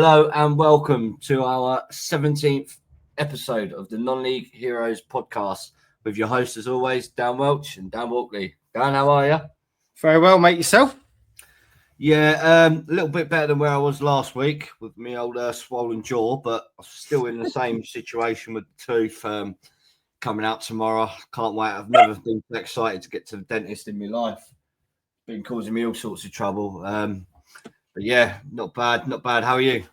Hello and welcome to our 17th episode of the Non-League Heroes podcast with your host, as always, Dan Welch and Dan Walkley. Dan, how are you? Very well, mate. Yourself? Yeah, a little bit better than where I was last week with my old swollen jaw, but I'm still in the same situation with the tooth coming out tomorrow. Can't wait. I've never been so excited to get to the dentist in my life. It's been causing me all sorts of trouble. But yeah, not bad. How are you?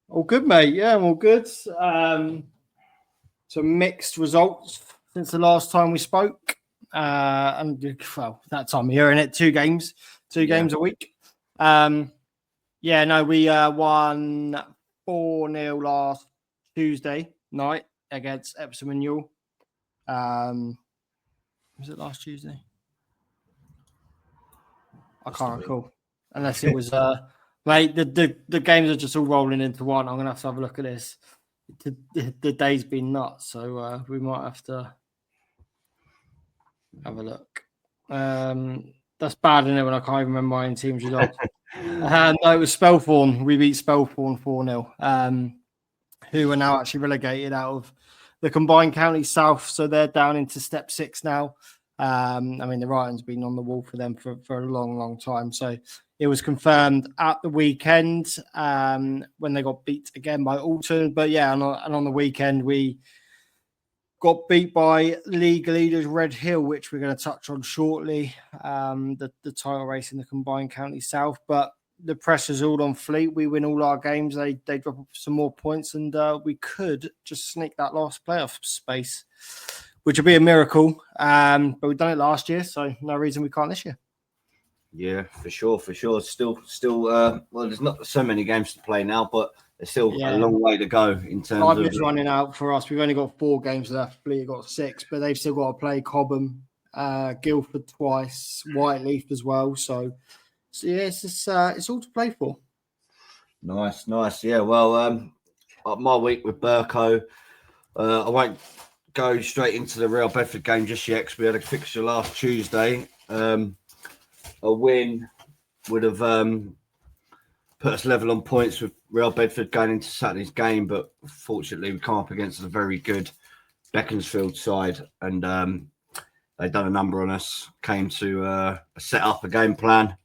All good, mate. Yeah, I'm all good. Some mixed results since the last time we spoke. And well, that time of year, in it, two games a week. We won 4-0 last Tuesday night against Epsom and Newell. Was it last Tuesday? I can't recall. Unless it was mate, the games are just all rolling into one. I'm gonna have to have a look at this. The day's been nuts, so we might have to have a look. That's bad, isn't it, when I can't even remember my own team's results. No, it was Spelthorne. We beat Spelthorne 4-0, who are now actually relegated out of the Combined County South, so they're down into Step 6 now. I mean, the writing's been on the wall for them for a long, long time. So it was confirmed at the weekend when they got beat again by Alton. But yeah, and on the weekend, we got beat by league leaders Red Hill, which we're going to touch on shortly, the title race in the Combined County South. But the pressure's all on Fleet. We win all our games. They drop up some more points, and we could just sneak that last playoff space, which would be a miracle. But we've done it last year, so no reason we can't this year. Yeah, for sure. Still, well, there's not so many games to play now, but there's still a long way to go in terms Time is running out for us. We've only got 4 games left. Fleet got 6, but they've still got to play Cobham, Guildford twice, Whiteleaf as well. So yeah, it's all to play for. Nice. Yeah, well, my week with Burko, I won't go straight into the Real Bedford game just yet because we had a fixture last Tuesday. A win would have put us level on points with Real Bedford going into Saturday's game, but fortunately we come up against a very good Beaconsfield side, and they've done a number on us. Came to set up a game plan.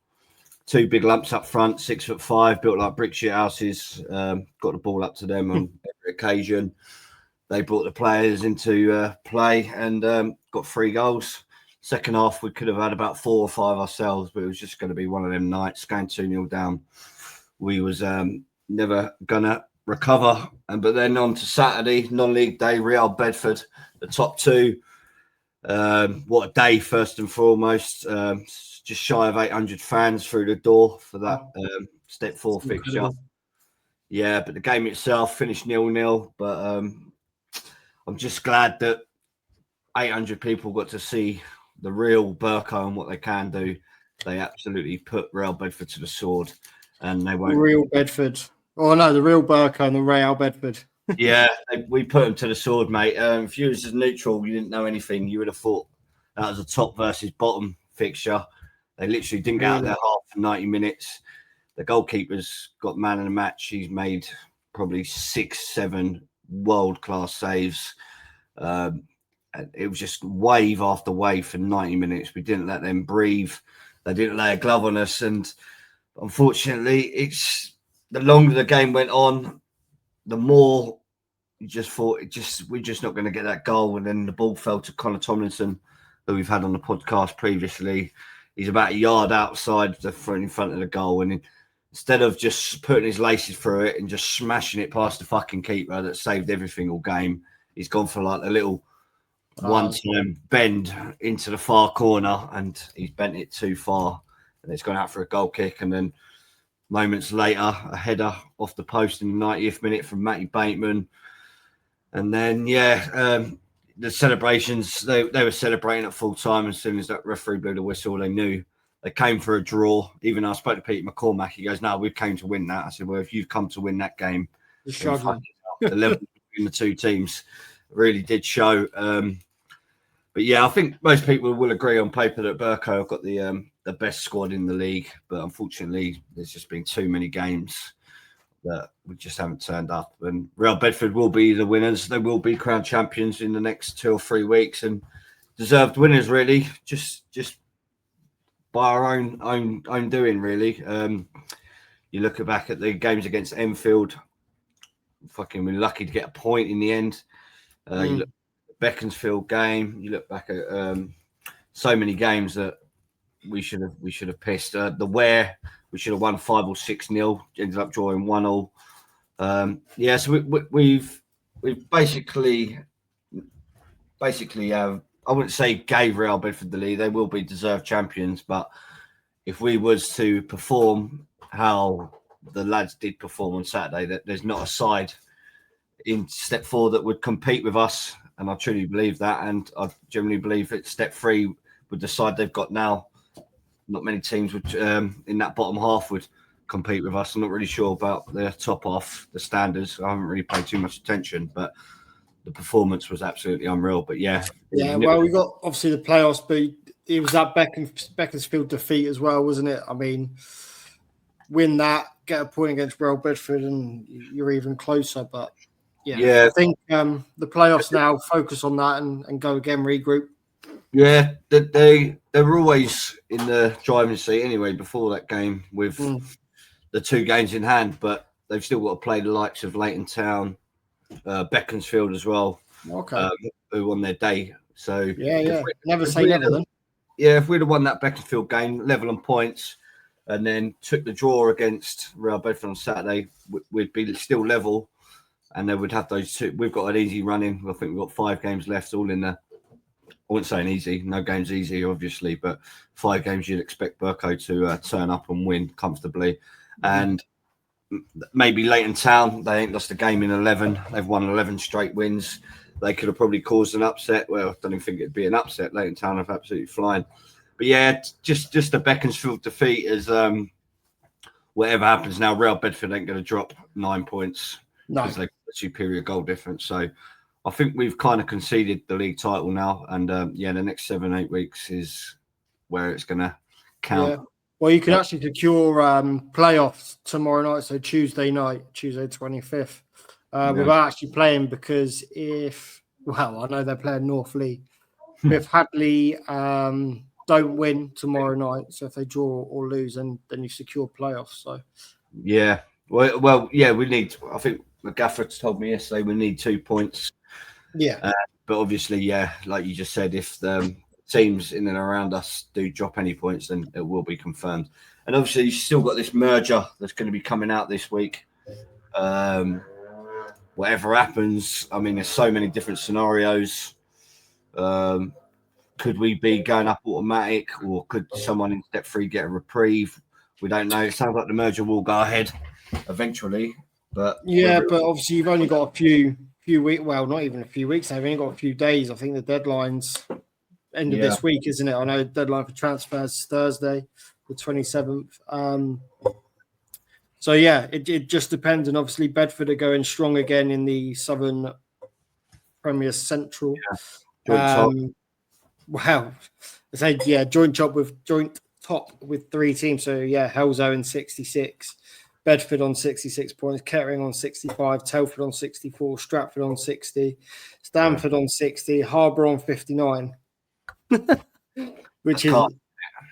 2 big lumps up front, 6'5", built like brick shit houses. Got the ball up to them on every occasion. They brought the players into play and got 3 goals. Second half, we could have had about 4 or 5 ourselves, but it was just going to be one of them nights. Going 2-0 down, we was never going to recover. But then on to Saturday, non-league day, Real Bedford, the top 2. What a day, first and foremost. Just shy of 800 fans through the door for that Step 4 fixture. Yeah, but the game itself finished 0-0. But I'm just glad that 800 people got to see the real Burko and what they can do. They absolutely put Real Bedford to the sword, and they won't. Real Bedford. Oh no, the real Burko and the Real Bedford. Yeah, we put them to the sword, mate. If you was as neutral, you didn't know anything, you would have thought that was a top versus bottom fixture. They literally didn't get out there half for 90 minutes. The goalkeeper's got man of the match. He's made probably 6-7 world-class saves. It was just wave after wave for 90 minutes. We didn't let them breathe. They didn't lay a glove on us. And unfortunately, it's the longer the game went on, the more you just thought we're just not going to get that goal. And then the ball fell to Connor Tomlinson, who we've had on the podcast previously. He's about a yard outside the front in front of the goal. And instead of just putting his laces through it and just smashing it past the fucking keeper that saved everything all game, he's gone for like a little one-time bend into the far corner, and he's bent it too far. And it's gone out for a goal kick. And then moments later, a header off the post in the 90th minute from Matty Bateman. And then, the celebrations, they were celebrating at full time. As soon as that referee blew the whistle, they knew they came for a draw. Even though I spoke to Peter McCormack, he goes, "No, we came to win that." I said, "Well, if you've come to win that game, the level between the two teams really did show." But yeah, I think most people will agree on paper that Burko have got the best squad in the league. But unfortunately, there's just been too many games that we just haven't turned up. And Real Bedford will be the winners. They will be crowned champions in the next 2 or 3 weeks, and deserved winners, really. Just by our own doing, really. You look back at the games against Enfield. We're lucky to get a point in the end. You look at the Beaconsfield game. You look back at so many games that we should have pissed. The Ware, we should have won 5 or 6-0. Ended up drawing 1-1. So we've basically I wouldn't say gave Real Bedford the lead. They will be deserved champions, but if we was to perform how the lads did perform on Saturday, that there's not a side in Step 4 that would compete with us, and I truly believe that. And I generally believe that Step 3, with the side they've got now, not many teams would in that bottom half would compete with us. I'm not really sure about the top half, the standards. I haven't really paid too much attention, but the performance was absolutely unreal. But well, we got obviously the playoffs, but it was that Beaconsfield defeat as well, wasn't it? I mean, win that, get a point against Real Bedford, and you're even closer. But I think the playoffs now focus on that and go again, regroup. Yeah, they were always in the driving seat anyway before that game with the 2 games in hand, but they've still got to play the likes of Leighton Town, Beaconsfield as well, who won their day. So never say never then. Yeah, if we'd have won that Beaconsfield game, level on points, and then took the draw against Real Bedford on Saturday, we'd be still level, and they would have those 2. We've got an easy run in. I think we've got 5 games left, all in there. I wouldn't say an easy. No game's easy, obviously, but 5 games you'd expect Burko to turn up and win comfortably. And maybe Leighton Town, they ain't lost a game in 11. They've won 11 straight wins. They could have probably caused an upset. Well, I don't even think it'd be an upset. Leighton Town have absolutely flying. But just a Beaconsfield defeat is whatever happens now. Real Bedford ain't going to drop 9 points because they've got a superior goal difference. So I think we've kind of conceded the league title now. And the next 7-8 weeks is where it's going to count. Yeah. Well, you can actually secure playoffs tomorrow night, so Tuesday night, Tuesday 25th, without actually playing, because I know they're playing North Lee. If Hadley don't win tomorrow night, so if they draw or lose, then you secure playoffs. So we need. I think McGafford told me yesterday we need 2 points. Yeah, but obviously, like you just said, if the teams in and around us do drop any points, then it will be confirmed. And obviously, you've still got this merger that's going to be coming out this week. Whatever happens, I mean, there's so many different scenarios. Could we be going up automatic, or could someone in Step 3 get a reprieve? We don't know. It sounds like the merger will go ahead eventually, but but obviously you've only got a few weeks. Well, not even a few weeks. They've only got a few days. I think the deadline's end of this week, isn't it? I know the deadline for transfers is Thursday, the 27th. So it just depends, and obviously Bedford are going strong again in the Southern Premier Central. Joint top with 3 teams. So Hellzo in 66, Bedford on 66 points, Kettering on 65, Telford on 64, Stratford on 60, Stamford on 60, Harbour on 59, which is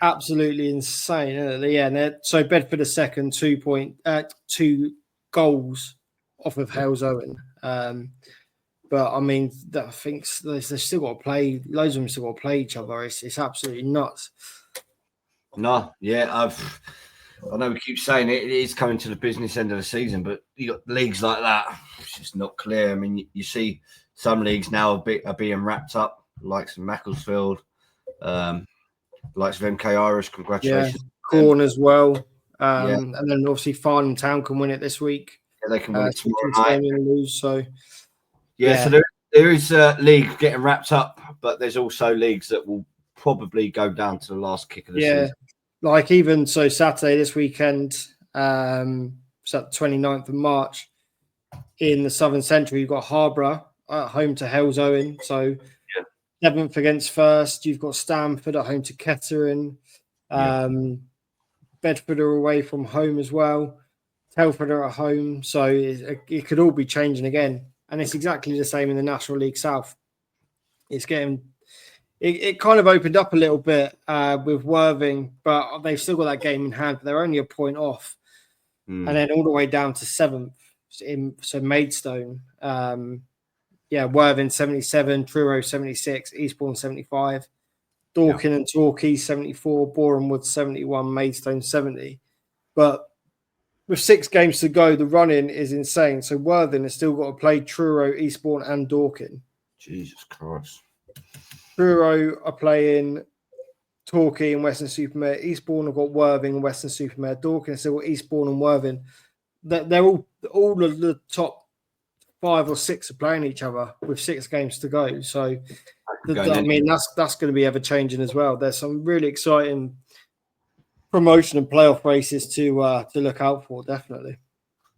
absolutely insane, isn't it? And so Bedford are second, 2 goals off of Hellzo. But I mean, I think they've still got to play. Loads of them still got to play each other. It's absolutely nuts. I know we keep saying it is coming to the business end of the season, but you got leagues like that. It's just not clear. I mean, you see some leagues now are being wrapped up, like some Macclesfield, likes of MK Irish. Congratulations, Corn as well. And then obviously Farnham Town can win it this week. Yeah, they can win it tomorrow night. Lose, so so there is a league getting wrapped up, but there's also leagues that will probably go down to the last kick of the season. Like even so, Saturday this weekend, so the 29th of March, in the Southern Central, you've got Harbour at home to Hellzo. So 7th against 1st. You've got Stamford at home to Kettering. Bedford are away from home as well Telford are at home, so it could all be changing again. And it's exactly the same in the National League South. It's getting it kind of opened up a little bit with Worthing, but they've still got that game in hand. But they're only a point off, and then all the way down to 7th. So Maidstone, Worthing 77, Truro 76, Eastbourne 75, Dorking and Torquay 74, Borehamwood 71, Maidstone 70. But with 6 games to go, the run-in is insane. So Worthing has still got to play Truro, Eastbourne, and Dorking. Jesus Christ. Truro are playing Torquay and Weston-super-Mare. Eastbourne have got Worthing and Weston-super-Mare. Dorking have still got Eastbourne and Worthing. They're all of the top 5 or 6 are playing each other with 6 games to go. So, that's going to be ever changing as well. There's some really exciting promotion and playoff races to look out for, definitely.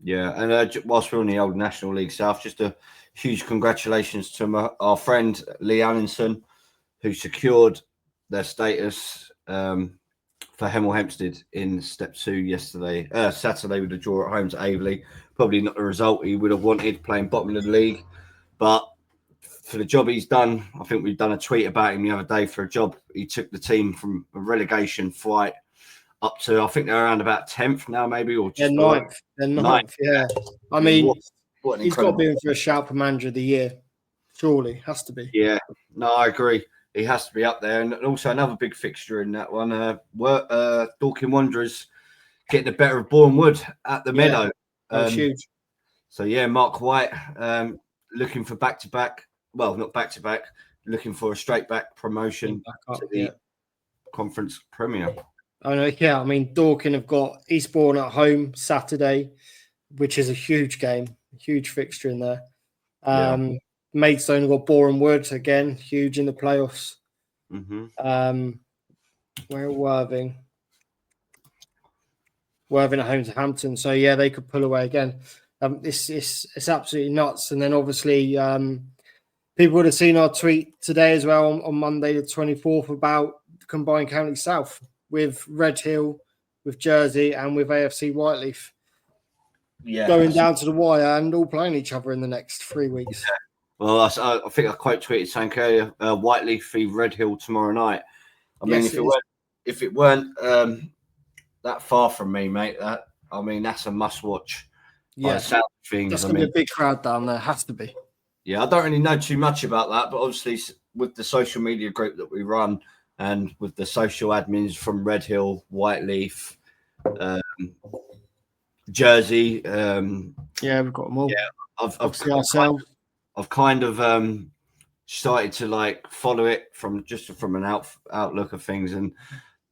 Yeah, and whilst we're on the old National League South, just a huge congratulations to our friend Lee Allinson, who secured their status for Hemel Hempstead in Step 2 Saturday with a draw at home to Aveley. Probably not the result he would have wanted, playing bottom of the league, but for the job he's done, I think we've done a tweet about him the other day for a job. He took the team from a relegation fight up to, I think they're around about 10th now, maybe, or just 9th. They're 9th, yeah. I mean, he's got to be in for a shout for Manager of the Year. Surely, has to be. Yeah, no, I agree. He has to be up there. And also another big fixture in that one, Dorking Wanderers getting the better of Bournemouth at the Meadow. Huge. So, Mark White looking for back-to-back. Well, not back-to-back. Looking for a straight-back promotion to the Conference Premier. I know, I mean, Dorking have got Eastbourne at home Saturday, which is a huge game, huge fixture in there. Maidstone have got Borehamwood again, huge in the playoffs. Mm-hmm. Where are Worthing? Worthing at home to Hampton, so they could pull away again. It's absolutely nuts. And then obviously, people would have seen our tweet today as well on Monday the 24th about Combined County South, with Redhill, with Jersey, and with AFC Whiteleaf going down to the wire and all playing each other in the next 3 weeks. Yeah. Well, I think I quote tweeted saying earlier, Whiteleaf v Redhill tomorrow night. I mean, if it weren't that far from me, mate, that's a must watch. Yeah, that's going to be a big crowd down there. Has to be. Yeah, I don't really know too much about that, but obviously with the social media group that we run, and with the social admins from Redhill, Whiteleaf, Jersey. We've got them all. Yeah, I've kind of started to follow it from an outlook of things, and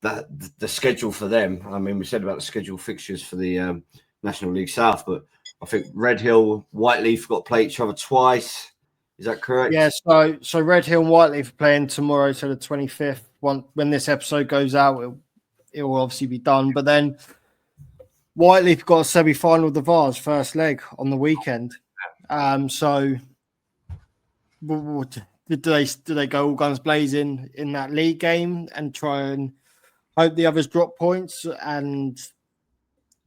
the schedule for them. I mean, we said about the schedule fixtures for the National League South, but I think Redhill, Whiteleaf got to play each other twice. Is that correct? Yeah, so Redhill and Whiteleaf are playing tomorrow, so the 25th. When this episode goes out, it will obviously be done. But then Whiteleaf got a semi-final of the Vars first leg on the weekend. So did they go all guns blazing in that league game and try and hope the others drop points and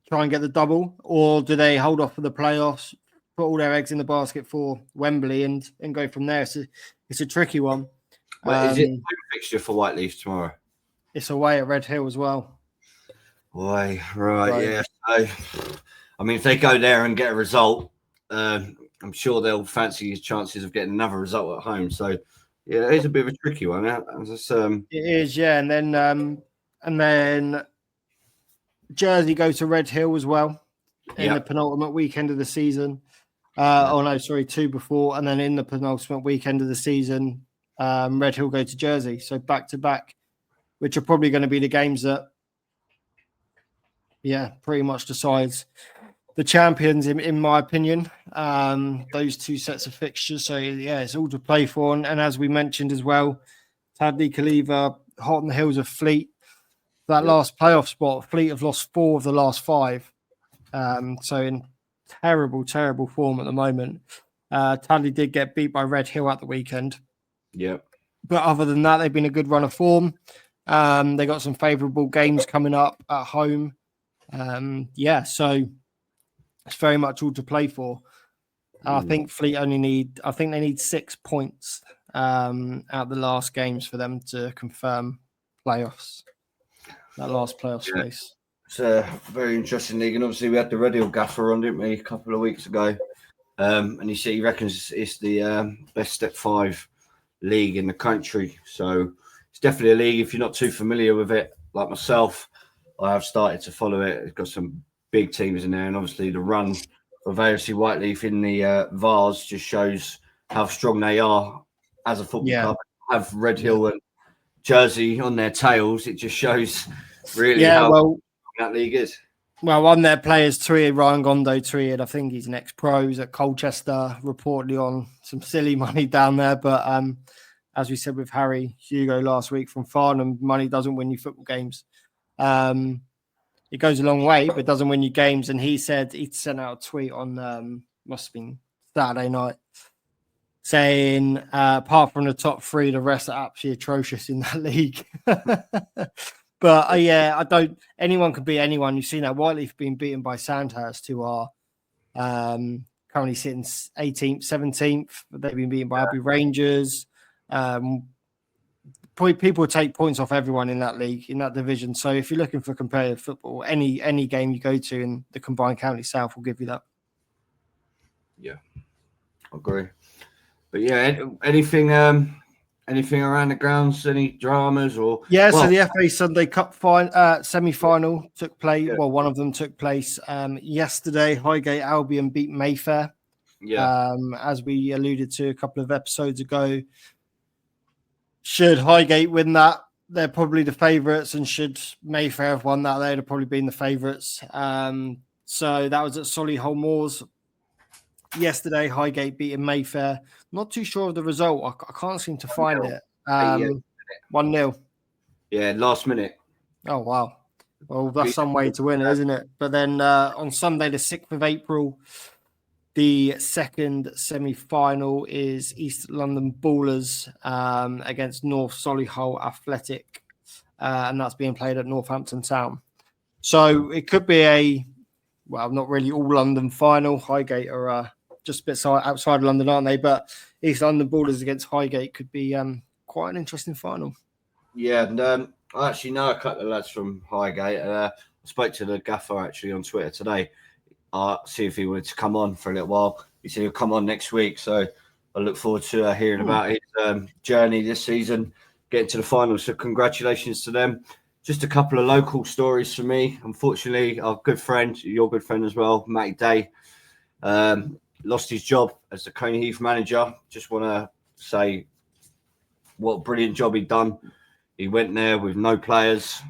try and get the double, or do they hold off for the playoffs, put all their eggs in the basket for Wembley and go from there? It's a tricky one. Is it a fixture for Whiteleaf tomorrow? It's away at Redhill as well. Boy, right, yeah. So, I mean, if they go there and get a result, I'm sure they'll fancy his chances of getting another result at home. So, yeah, it's a bit of a tricky one. It is, yeah. And then Jersey go to Redhill as well in the penultimate weekend of the season. 2 before, and then in the penultimate weekend of the season, Redhill go to Jersey. So back to back, which are probably going to be the games that, pretty much decides the champions, in my opinion. Those 2 sets of fixtures. So, it's all to play for. And as we mentioned as well, Tadley, Caliva, hot on the heels of Fleet. That last playoff spot, Fleet have lost 4 of the last 5. So in terrible, terrible form at the moment. Tadley did get beat by Redhill at the weekend. Yeah. But other than that, they've been a good run of form. They got some favourable games coming up at home. So It's very much all to play for. I think Fleet they need 6 points out the last games for them to confirm playoffs. That last playoff space. It's a very interesting league, and obviously we had the Red Hill gaffer on, didn't we, a couple of weeks ago? And he reckons it's the best Step 5 league in the country. So it's definitely a league. If you're not too familiar with it, like myself, I have started to follow it. It's got some big teams in there, and obviously the run of AFC Whiteleaf in the Vars just shows how strong they are as a football club. Have Red Hill and Jersey on their tails. It just shows really how strong that league is. Well, on their players, Ryan Gondo, I think he's an ex-pro. He's at Colchester, reportedly on some silly money down there. But as we said with Harry Hugo last week from Farnham, money doesn't win you football games. It goes a long way, but doesn't win you games. And he said he sent out a tweet on must have been Saturday night saying apart from the top 3, the rest are absolutely atrocious in that league. But I don't. Anyone could beat anyone. You've seen that Whiteleaf being beaten by Sandhurst, who are currently sitting 18th, 17th. They've been beaten by Abbey Rangers. People take points off everyone in that league, in that division. So if you're looking for competitive football, any game you go to in the combined county south will give you that. Yeah, I agree. But yeah, anything around the grounds, any dramas or so the FA Sunday Cup semi-final took place. Yeah. Well, one of them took place yesterday. Highgate Albion beat Mayfair. Yeah. As we alluded to a couple of episodes ago. Should Highgate win that, they're probably the favourites, and should Mayfair have won that, they'd have probably been the favourites. So that was at Solihull Moors. Yesterday, Highgate beating Mayfair. Not too sure of the result. I can't seem to find it. 1-0. Yeah, last minute. Oh, wow. Well, that's some way to win it, isn't it? But then on Sunday, the 6th of April, the second semi-final is East London Ballers against North Solihull Athletic. And that's being played at Northampton Town. So it could be not really all London final. Highgate are just a bit outside of London, aren't they? But East London Ballers against Highgate could be quite an interesting final. Yeah, and I actually know a couple of lads from Highgate. I spoke to the gaffer actually on Twitter today. See if he wanted to come on for a little while. He said he'll come on next week. So I look forward to hearing about his journey this season, getting to the final. So congratulations to them. Just a couple of local stories for me. Unfortunately, our good friend, your good friend as well, Matty Day, lost his job as the Coney Heath manager. Just want to say what a brilliant job he'd done. He went there with no players,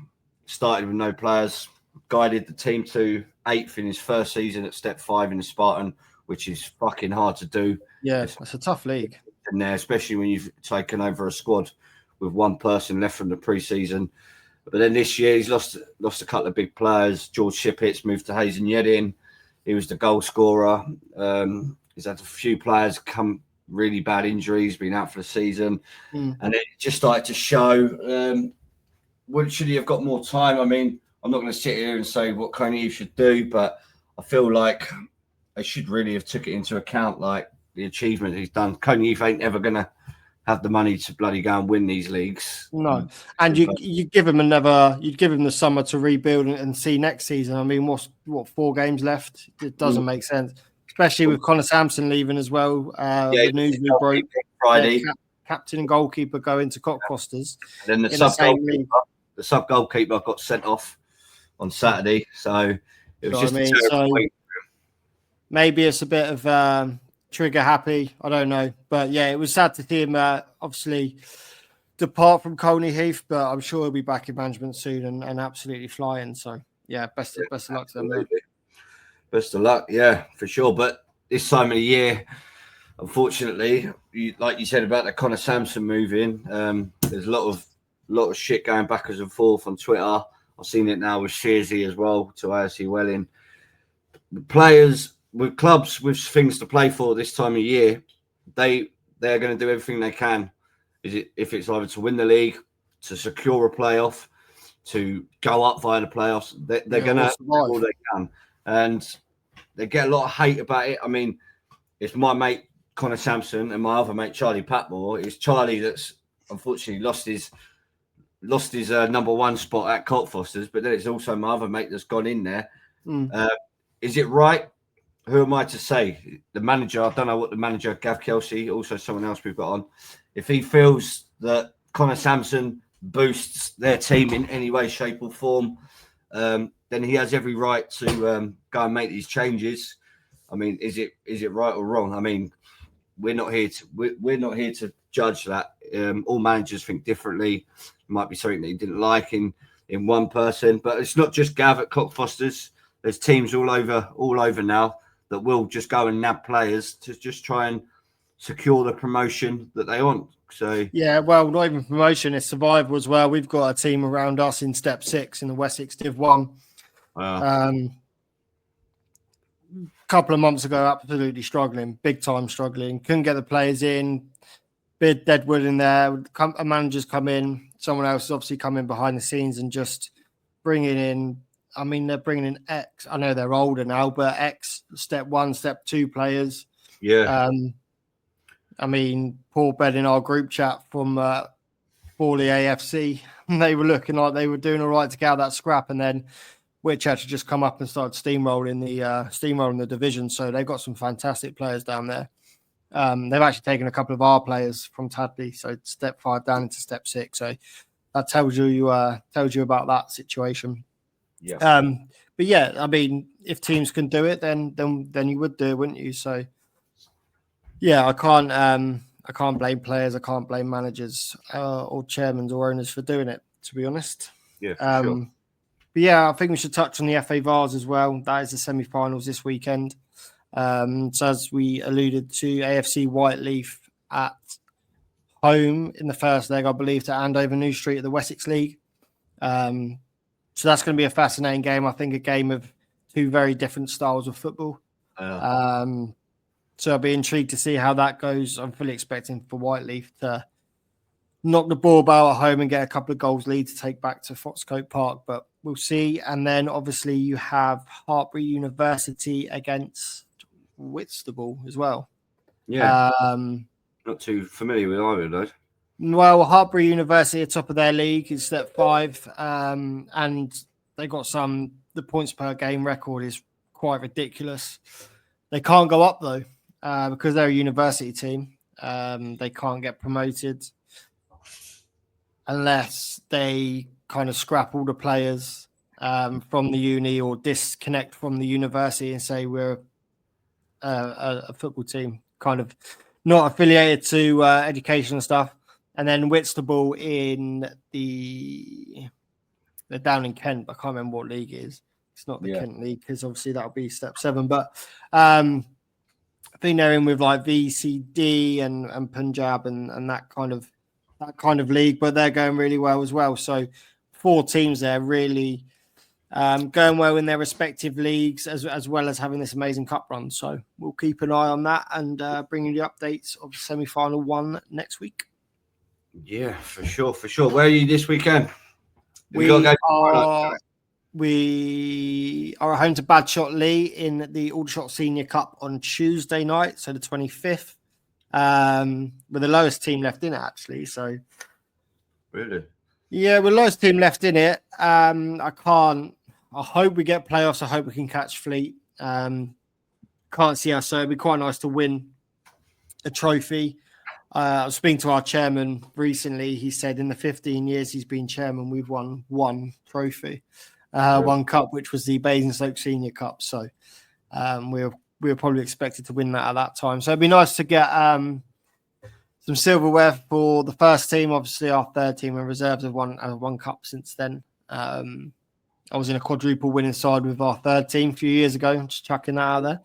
started with no players, guided the team to 8th in his first season at Step 5 in the Spartan, which is fucking hard to do. Yeah, it's a tough league. And there, especially when you've taken over a squad with one person left from the pre-season. But then this year he's lost a couple of big players. George Shippets moved to Hazen Yedding. He was the goal scorer. He's had a few players come really bad injuries, been out for the season. And it just started to show, should he have got more time? I mean, I'm not going to sit here and say what Coney Heath should do, but I feel like they should really have took it into account, like the achievement he's done. Coney Heath ain't ever going to have the money to bloody go and win these leagues. No, and you give him you'd give him the summer to rebuild and see next season. I mean, what's 4 games left? It doesn't make sense, especially with Connor Sampson leaving as well. The news we broke Friday. Captain and goalkeeper going to Cockfosters. And then the sub goalkeeper got sent off on Saturday, so it was maybe it's a bit of trigger happy. I don't know, but yeah, it was sad to see him obviously depart from Coney Heath, but I'm sure he'll be back in management soon and absolutely flying. So yeah, best of luck to them. Best of luck, yeah, for sure. But this time of the year, unfortunately, like you said about the Connor Sampson moving, there's a lot of shit going backwards and forth on Twitter. I've seen it now with Shearsy as well to AFC Welling. Players with clubs with things to play for this time of year, they're going to do everything they can. If it's either to win the league, to secure a playoff, to go up via the playoffs, they're going to do all they can. And they get a lot of hate about it. I mean, it's my mate Connor Sampson and my other mate Charlie Patmore. It's Charlie that's unfortunately lost his number one spot at Cockfosters, but then it's also my other mate that's gone in there. Is it right? Who am I to say? The manager, I don't know what the manager, Gav Kelsey, also someone else we've got on, if he feels that Connor Sampson boosts their team in any way, shape or form, then he has every right to go and make these changes. I mean, is it right or wrong? I mean, we're not here to judge that. All managers think differently. It might be something that he didn't like in one person, but it's not just Gav at Cockfosters. There's teams all over now that will just go and nab players to just try and secure the promotion that they want. So yeah, well, not even promotion, it's survival as well. We've got a team around us in Step 6 in the Wessex Div 1. A couple of months ago, absolutely struggling, big time struggling. Couldn't get the players in. Bit deadwood in there. A manager's come in. Someone else has obviously come in behind the scenes and just bringing in. I mean, they're bringing in ex. I know they're older now, but ex Step 1, Step 2 players. Yeah. I mean, Paul Bed in our group chat from Forley AFC, they were looking like they were doing all right to get out that scrap, and then Which had to just come up and start steamrolling the division. So they've got some fantastic players down there. They've actually taken a couple of our players from Tadley, so Step 5 down into Step 6. So that tells you about that situation. Yeah. But yeah, I mean, if teams can do it, then you would do it, wouldn't you? So yeah, I can't blame players, I can't blame managers or chairmen or owners for doing it, to be honest. Yeah, for sure. But yeah, I think we should touch on the FA Vars as well. That is the semi-finals this weekend. So as we alluded to, AFC Whiteleaf at home in the first leg, I believe, to Andover New Street at the Wessex League. So that's going to be a fascinating game. I think a game of two very different styles of football. So I'll be intrigued to see how that goes. I'm fully expecting for Whiteleaf to knock the ball about at home and get a couple of goals lead to take back to Foxcote Park, but we'll see. And then obviously you have Hartpury University against Whitstable as well. Yeah. Not too familiar with either of those. Well, Hartpury University are top of their league is Step 5, and they got the points per game record is quite ridiculous. They can't go up though, because they're a university team. They can't get promoted unless they kind of scrap all the players from the uni or disconnect from the university and say we're a football team, kind of not affiliated to education and stuff. And then Whitstable they're down in Kent. I can't remember what league it is. It's not the Kent League because obviously that'll be Step 7. But I think they're in with like VCD and Punjab and that kind of league, but they're going really well as well. So 4 teams there really going well in their respective leagues as well as having this amazing cup run. So we'll keep an eye on that and bring you the updates of the semi-final 1 next week. Yeah, for sure. Where are you this weekend? We are at home to Badshot Lee in the Aldershot Senior Cup on Tuesday night, so the 25th. We're the lowest team left in it, actually. So, really, yeah, we're the lowest team left in it. I hope we get playoffs. I hope we can catch Fleet. Can't see us, so it'd be quite nice to win a trophy. I was speaking to our chairman recently. He said in the 15 years he's been chairman, we've won 1 trophy, 1 cup, which was the Basingstoke Senior Cup. So we were probably expected to win that at that time. So it'd be nice to get some silverware for the first team. Obviously, our third team and reserves have won cup since then. I was in a quadruple winning side with our third team a few years ago. I'm just chucking that out there.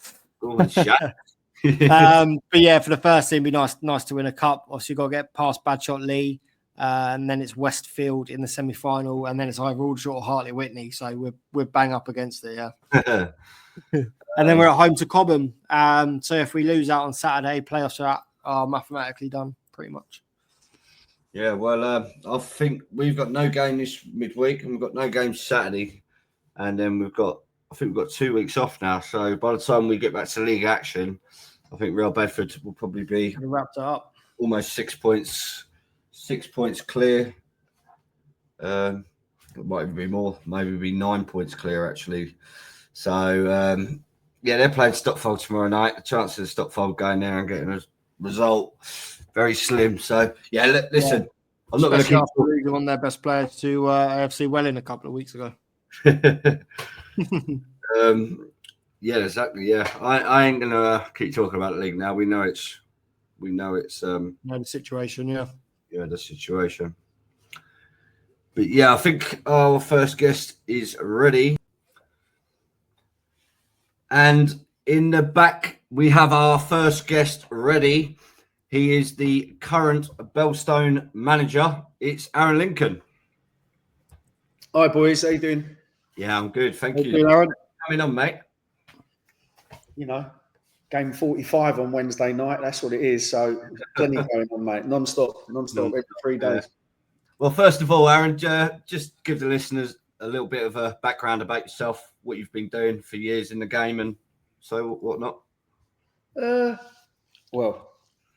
But yeah, for the first team, it'd be nice to win a cup. Obviously, you've got to get past Badshot Lee, and then it's Westfield in the semi-final, and then it's either Aldershot or Hartley Whitney. So we're bang up against it, yeah. And then we're at home to Cobham. So if we lose out on Saturday, playoffs are mathematically done, pretty much. Yeah, well, I think we've got no game this midweek, and we've got no game Saturday, and then we've got, I think we've got 2 weeks off now. So by the time we get back to league action, I think Real Bedford will probably be wrapped it up. Almost 6 points, 6 points clear. It might even be more, maybe be 9 points clear actually. So they're playing Stockfold tomorrow night. The chances of Stockfold going there and getting a result very slim. So listen, I'm not going to keep losing one of their best players to AFC Welling a couple of weeks ago. Yeah, exactly. Yeah, I ain't gonna keep talking about the league now. We know it's the situation. The situation. But yeah, I think our first guest is ready. And in the back, we have our first guest ready. He is the current Belstone manager. It's Aaron Lincoln. Hi, boys. How you doing? Yeah, I'm good. Thank you. Aaron. Coming on, mate. You know, game 45 on Wednesday night. That's what it is. So plenty going on, mate. Non-stop every 3 days. Well, first of all, Aaron, just give the listeners a little bit of a background about yourself, what you've been doing for years in the game and so whatnot. Well,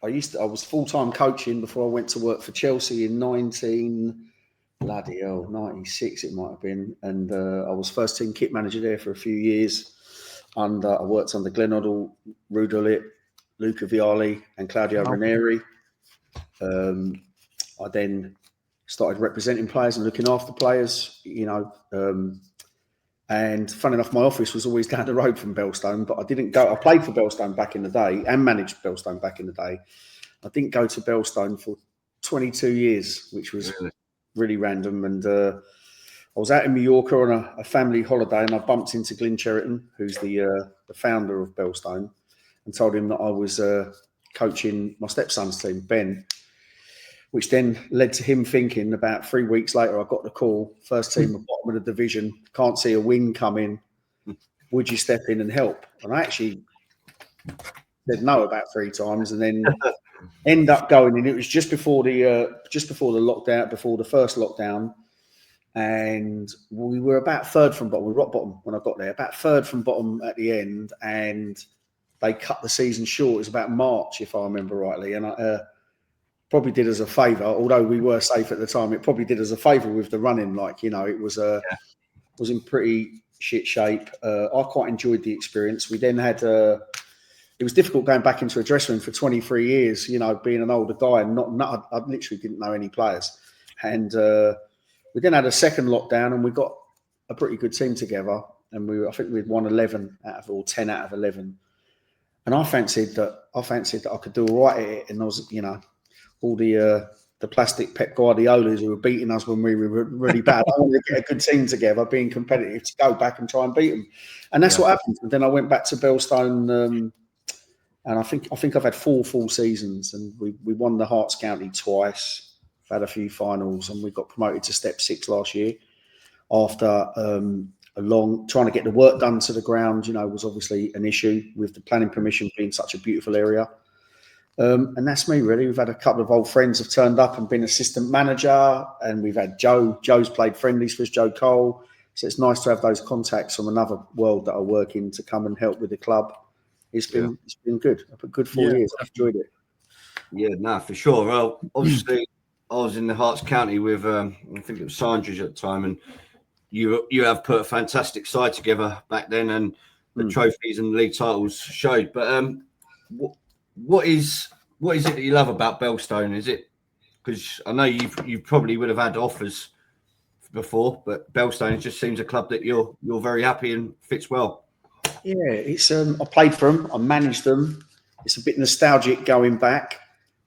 I was full-time coaching before I went to work for Chelsea in 96 it might have been. And I was first team kit manager there for a few years. And I worked under Glenn Hoddle, Rudolip, Luca Vialli and Claudio Ranieri. I then started representing players and looking after players, and fun enough, my office was always down the road from Belstone, but I didn't go. I played for Belstone back in the day and managed Belstone back in the day. I didn't go to Belstone for 22 years, which was really random. And I was out in Mallorca on a family holiday, and I bumped into Glyn Cheriton, who's the founder of Belstone, and told him that I was coaching my stepson's team, Ben, which then led to him thinking about 3 weeks later, I got the call, first team at the bottom of the division, can't see a win coming. Would you step in and help? And I actually said no about 3 times, and then end up going. And it was just before the lockdown, before the first lockdown. And we were about third from bottom. We were rock bottom when I got there, about third from bottom at the end. And they cut the season short. It was about March, if I remember rightly. And I probably did us a favour, although we were safe at the time. It probably did us a favour with the running. It was in pretty shit shape. I quite enjoyed the experience. We then had it was difficult going back into a dressing room for 23 years. Being an older guy and I literally didn't know any players. And we then had a second lockdown, and we got a pretty good team together. And I think we'd won 10 out of 11. And I fancied that I could do all right at it. And I was, all the plastic Pep Guardiolas who were beating us when we were really bad. I wanted to get a good team together, being competitive, to go back and try and beat them. And that's what happened. And then I went back to Belstone, and I think I've had 4 full seasons, and we won the Hearts County twice, had a few finals, and we got promoted to Step 6 last year after a long trying to get the work done to the ground. Was obviously an issue with the planning permission being such a beautiful area. And that's me, really. We've had a couple of old friends have turned up and been assistant manager, and we've had Joe. Joe's played friendlies for us, Joe Cole. So it's nice to have those contacts from another world that I work in to come and help with the club. It's been good. A good 4 years. I've enjoyed it. Yeah, no, for sure. Well, obviously, I was in the Hearts County with I think it was Sandridge at the time, and you have put a fantastic side together back then, and the trophies and the league titles showed. But what is it that you love about Belstone? Is it because I know you probably would have had offers before, but Belstone just seems a club that you're very happy and fits well. Yeah, it's I played for them, I managed them. It's a bit nostalgic going back.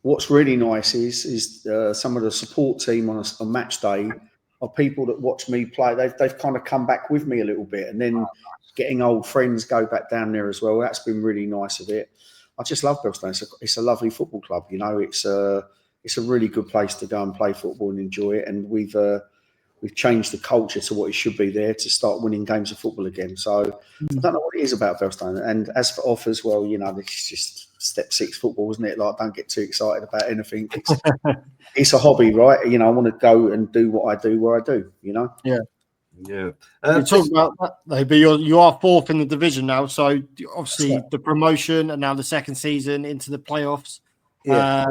What's really nice is some of the support team on match day are people that watch me play. They've kind of come back with me a little bit, and then getting old friends go back down there as well. That's been really nice of it. I just love Belstone. It's a lovely football club. It's a really good place to go and play football and enjoy it. And we've changed the culture to what it should be there to start winning games of football again. So I don't know what it is about Belstone. And as for offers, well, it's just Step 6 football, isn't it? Like, don't get too excited about anything. It's a hobby, right? I want to go and do what I do where I do. Yeah. Yeah. You talk about that, though, but you are fourth in the division now. So obviously the promotion and now the second season into the playoffs. Yeah.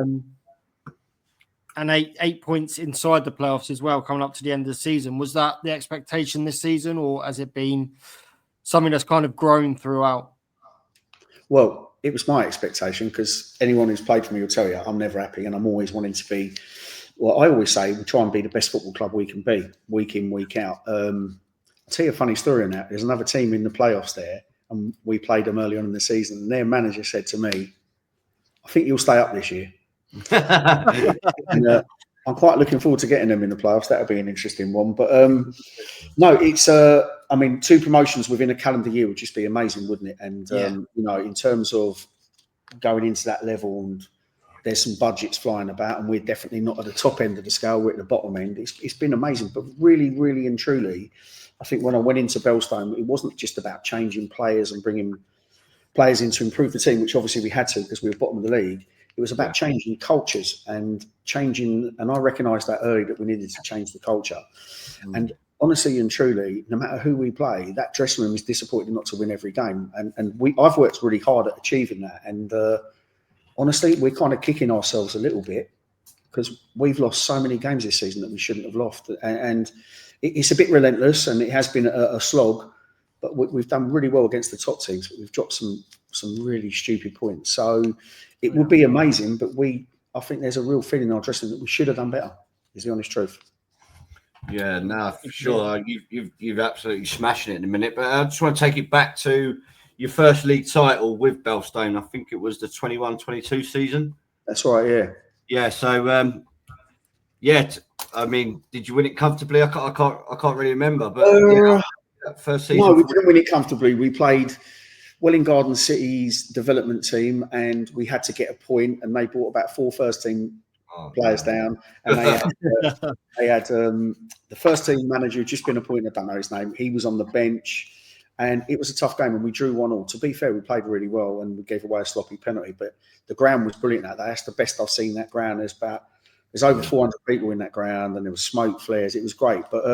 And 8 points inside the playoffs as well, coming up to the end of the season. Was that the expectation this season, or has it been something that's kind of grown throughout? Well, it was my expectation because anyone who's played for me will tell you I'm never happy and I'm always wanting to be. Well, I always say we try and be the best football club we can be, week in, week out. I'll tell you a funny story on that. There's another team in the playoffs there, and we played them early on in the season, and their manager said to me, I think you'll stay up this year. And, I'm quite looking forward to getting them in the playoffs. That'll be an interesting one. But no, it's 2 promotions within a calendar year would just be amazing, wouldn't it? And in terms of going into that level, and there's some budgets flying about, and we're definitely not at the top end of the scale. We're at the bottom end. It's been amazing, but really, really and truly, I think when I went into Belstone, it wasn't just about changing players and bringing players in to improve the team, which obviously we had to because we were bottom of the league. It was about changing cultures and I recognised that early that we needed to change the culture. And honestly and truly, no matter who we play, that dressing room is disappointed not to win every game. And I've worked really hard at achieving that. And honestly, we're kind of kicking ourselves a little bit because we've lost so many games this season that we shouldn't have lost. And it's a bit relentless, and it has been a slog. But we've done really well against the top teams. But we've dropped some really stupid points. So it would be amazing, but I think there's a real feeling in our dressing room that we should have done better. Is the honest truth. Yeah, no, for sure. You've absolutely smashing it in a minute. But I just want to take it back to your first league title with Belstone. I think it was the 21-22 season. That's right. Yeah. Yeah. So, I mean, did you win it comfortably? I can't really remember. But first season. No, we didn't win it comfortably. We played Welling Garden City's development team, and we had to get a point, and they brought about 4 first team players down, and they had the first team manager who'd just been appointed. I don't know his name. He was on the bench, and it was a tough game, and we drew 1-1. To be fair, we played really well, and we gave away a sloppy penalty, but the ground was brilliant that day. That's the best I've seen that ground. There's over 400 people in that ground, and there was smoke flares. It was great. But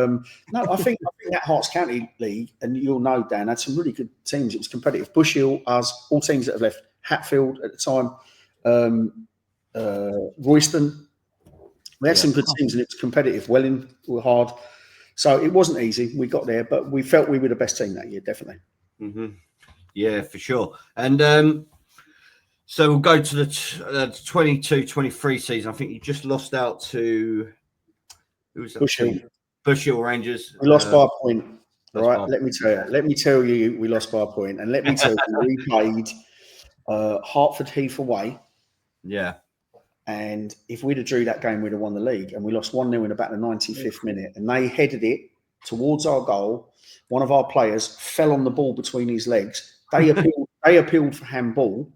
no, I think that Herts County League, and you'll know, Dan, had some really good teams. It was competitive. Bush Hill, us, all teams that have left. Hatfield at the time, Royston. We had some good teams, and it was competitive. Welling were hard. So it wasn't easy. We got there, but we felt we were the best team that year, definitely. Mm-hmm. Yeah, for sure. And so we'll go to the 22-23 season. I think you just lost out to Bush Hill. Bush Hill Rangers. We lost by a point. All right, let me tell you, we lost by a point. And let me tell you, we played Hertford Heath away. Yeah. And if we'd have drew that game, we'd have won the league. And we lost 1-0 in about the 95th minute. And they headed it towards our goal. One of our players fell on the ball between his legs. They appealed for handball.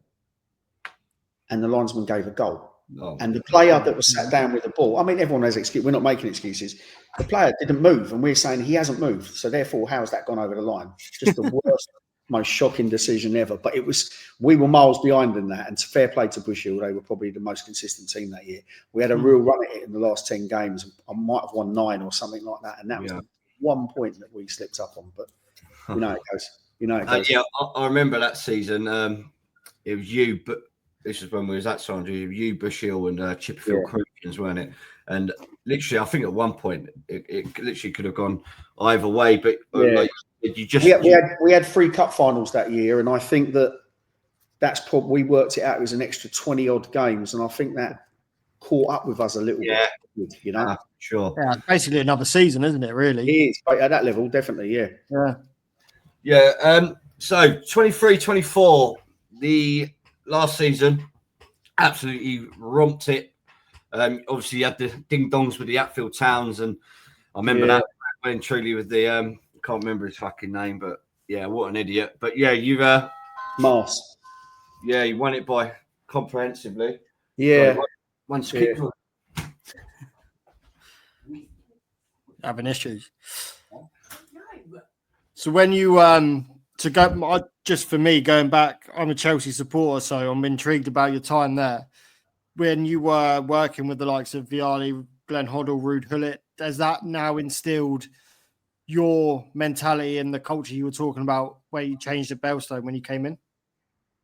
And the linesman gave a goal. Oh, and the player that was sat down with the ball, I mean, everyone has excuses. We're not making excuses. The player didn't move, and we're saying he hasn't moved. So therefore, how's that gone over the line? Just the worst, most shocking decision ever. But we were miles behind in that. And fair play to Bush Hill. They were probably the most consistent team that year. We had a real run at it in the last 10 games. I might have won 9 or something like that. And that was 1 point that we slipped up on. But you know how it goes. Yeah, I remember that season. It was you, but this is when we was at Sandra, you, Bush Hill, and Chipperfield Crucians, weren't it? And literally, I think at one point it literally could have gone either way. But like, you just we had 3 cup finals that year, and I think that's probably we worked it out. It was an extra 20 odd games, and I think that caught up with us a little bit. You know, sure. Yeah, basically another season, isn't it? Really, it is at that level, definitely. Yeah. So 23-24, the last season, absolutely romped it. Obviously, you had the ding-dongs with the Hatfield Towns, and I remember that when truly with the can't remember his fucking name, but yeah, what an idiot. But yeah, you've Mars. Yeah, you won it by comprehensively. Yeah. One skip. Having issues. So when you to go, just for me going back, I'm a Chelsea supporter, so I'm intrigued about your time there. When you were working with the likes of Vialli, Glenn Hoddle, Ruud Gullit, has that now instilled your mentality and the culture you were talking about where you changed at Belstone when you came in?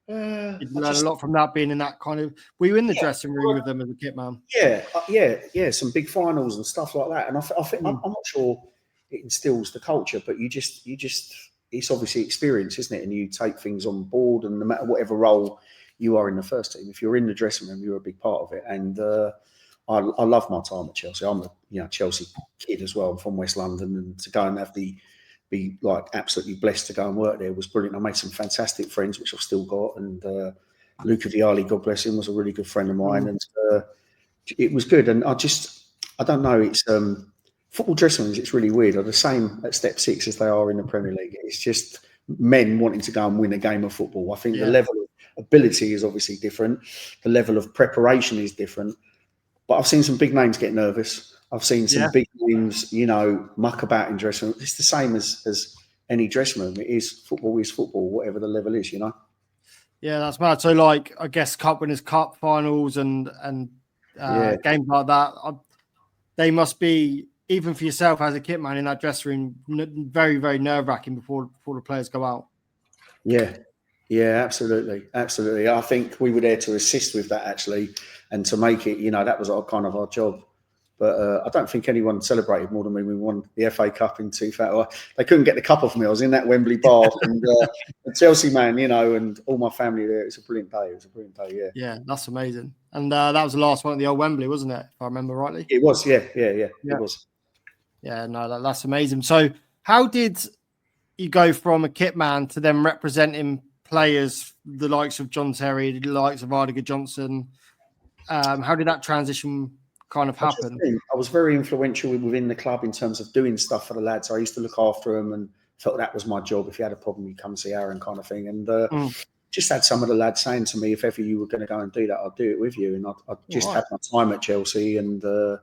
You learn a lot from that, being in that kind of. Were you in the dressing room with them as a kit man? Yeah. Some big finals and stuff like that. And I think I'm not sure it instills the culture, but you just it's obviously experience, isn't it? And you take things on board, and no matter whatever role you are in the first team, if you're in the dressing room, you're a big part of it. And I love my time at Chelsea. I'm a Chelsea kid as well. I'm from West London, and to go and be like absolutely blessed to go and work there was brilliant. I made some fantastic friends, which I've still got. And Luca Vialli, God bless him, was a really good friend of mine, and it was good. And I don't know. It's football dressing rooms. It's really weird. Are the same at Step 6 as they are in the Premier League. It's just men wanting to go and win a game of football. I think the level of ability is obviously different. The level of preparation is different. But I've seen some big names get nervous. I've seen some big names, muck about in dressing room. It's the same as any dressing room. It is football, whatever the level is, Yeah, that's mad. So, like, I guess Cup Winners' Cup finals and games like that, they must be, even for yourself as a kit man in that dressing room, very, very nerve-wracking before the players go out. Yeah, absolutely. I think we were there to assist with that, actually, and to make it, that was kind of our job. But I don't think anyone celebrated more than me. We won the FA Cup in 2000. They couldn't get the cup off me. I was in that Wembley bar, and a Chelsea man, and all my family there. It's a brilliant day. Yeah, that's amazing. And that was the last one at the old Wembley, wasn't it? If I remember rightly. It was, yeah. It was. Yeah, no, that's amazing. So, how did you go from a kit man to then representing players, the likes of John Terry, the likes of Ardiger Johnson? How did that transition kind of happen? I was very influential within the club in terms of doing stuff for the lads. I used to look after them and felt that was my job. If you had a problem, you come see Aaron, kind of thing. And just had some of the lads saying to me, if ever you were going to go and do that, I'll do it with you. And I just had my time at Chelsea, and I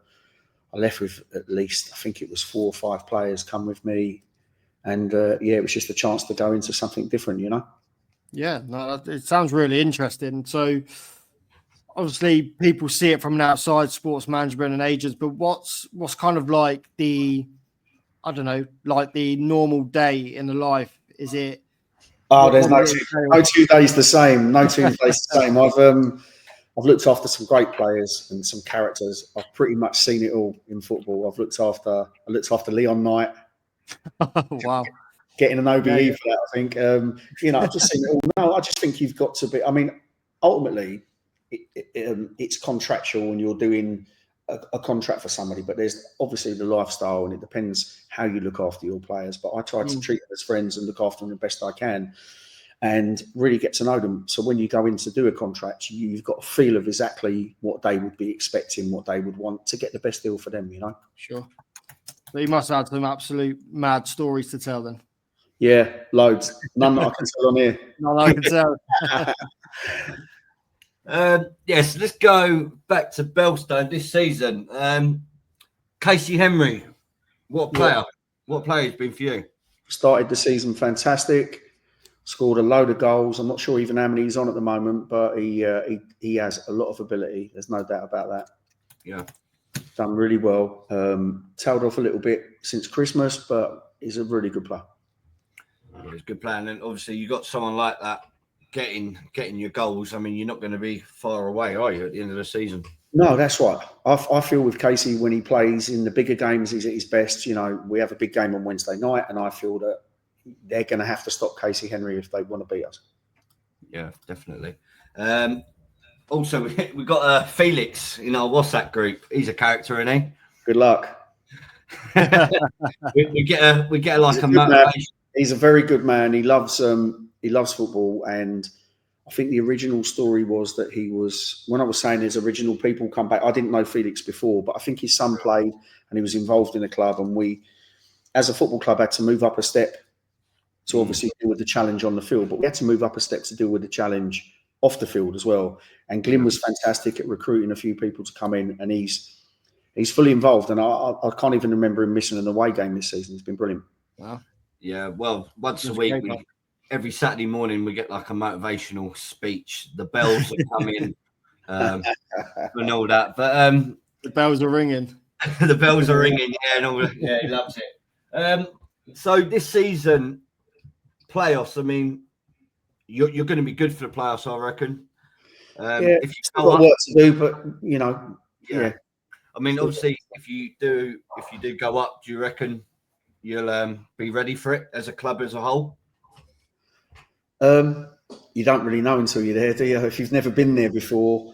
left with at least, I think it was 4 or 5 players come with me. And it was just a chance to go into something different, Yeah, no, it sounds really interesting. So, obviously, people see it from an outside, sports management and agents, but what's kind of like the normal day in the life? Is it? There's no 2 days the same. No 2 days the same. I've looked after some great players and some characters. I've pretty much seen it all in football. I looked after Leon Knight. Wow. Getting an OBE for that, I think. I've just seen it all. No, I just think you've got to be. I mean, ultimately, it's contractual when you're doing a contract for somebody, but there's obviously the lifestyle, and it depends how you look after your players. But I try to treat them as friends and look after them the best I can, and really get to know them. So when you go in to do a contract, you've got a feel of exactly what they would be expecting, what they would want to get the best deal for them, Sure. But you must have some absolute mad stories to tell then. Yeah, loads. None that I can tell on here. None I can tell. Yes, let's go back to Belstone this season. Casey Henry, what player? Yeah. What player has been for you? Started the season fantastic. Scored a load of goals. I'm not sure even how many he's on at the moment, but he has a lot of ability. There's no doubt about that. Yeah. Done really well. Tailed off a little bit since Christmas, but he's a really good player. He's a good player. And obviously you got someone like that getting your goals. I mean, you're not going to be far away, are you, at the end of the season? No, that's right. I feel with Casey, when he plays in the bigger games, he's at his best. We have a big game on Wednesday night, and I feel that they're going to have to stop Casey Henry if they want to beat us. Yeah, definitely. Also, we've got Felix in our WhatsApp group. He's a character, isn't he? Good luck. we get a motivation. He's a very good man. He loves football, and I think the original story was that when I was saying his original people come back, I didn't know Felix before, but I think his son played and he was involved in the club, and we, as a football club, had to move up a step to obviously deal with the challenge on the field, but we had to move up a step to deal with the challenge off the field as well. And Glyn was fantastic at recruiting a few people to come in, and he's fully involved. And I can't even remember him missing an away game this season. It's been brilliant. Wow. Yeah, well, once a week, every Saturday morning, we get like a motivational speech. The bells are coming and all that. But the bells are ringing. The bells are ringing, yeah, and all that. Yeah, he loves it. So this season, playoffs. I mean, you're going to be good for the playoffs, I reckon. If you still got work to do, but yeah. I mean, obviously, if you do go up, do you reckon you'll be ready for it as a club as a whole? You don't really know until you're there, do you? If you've never been there before,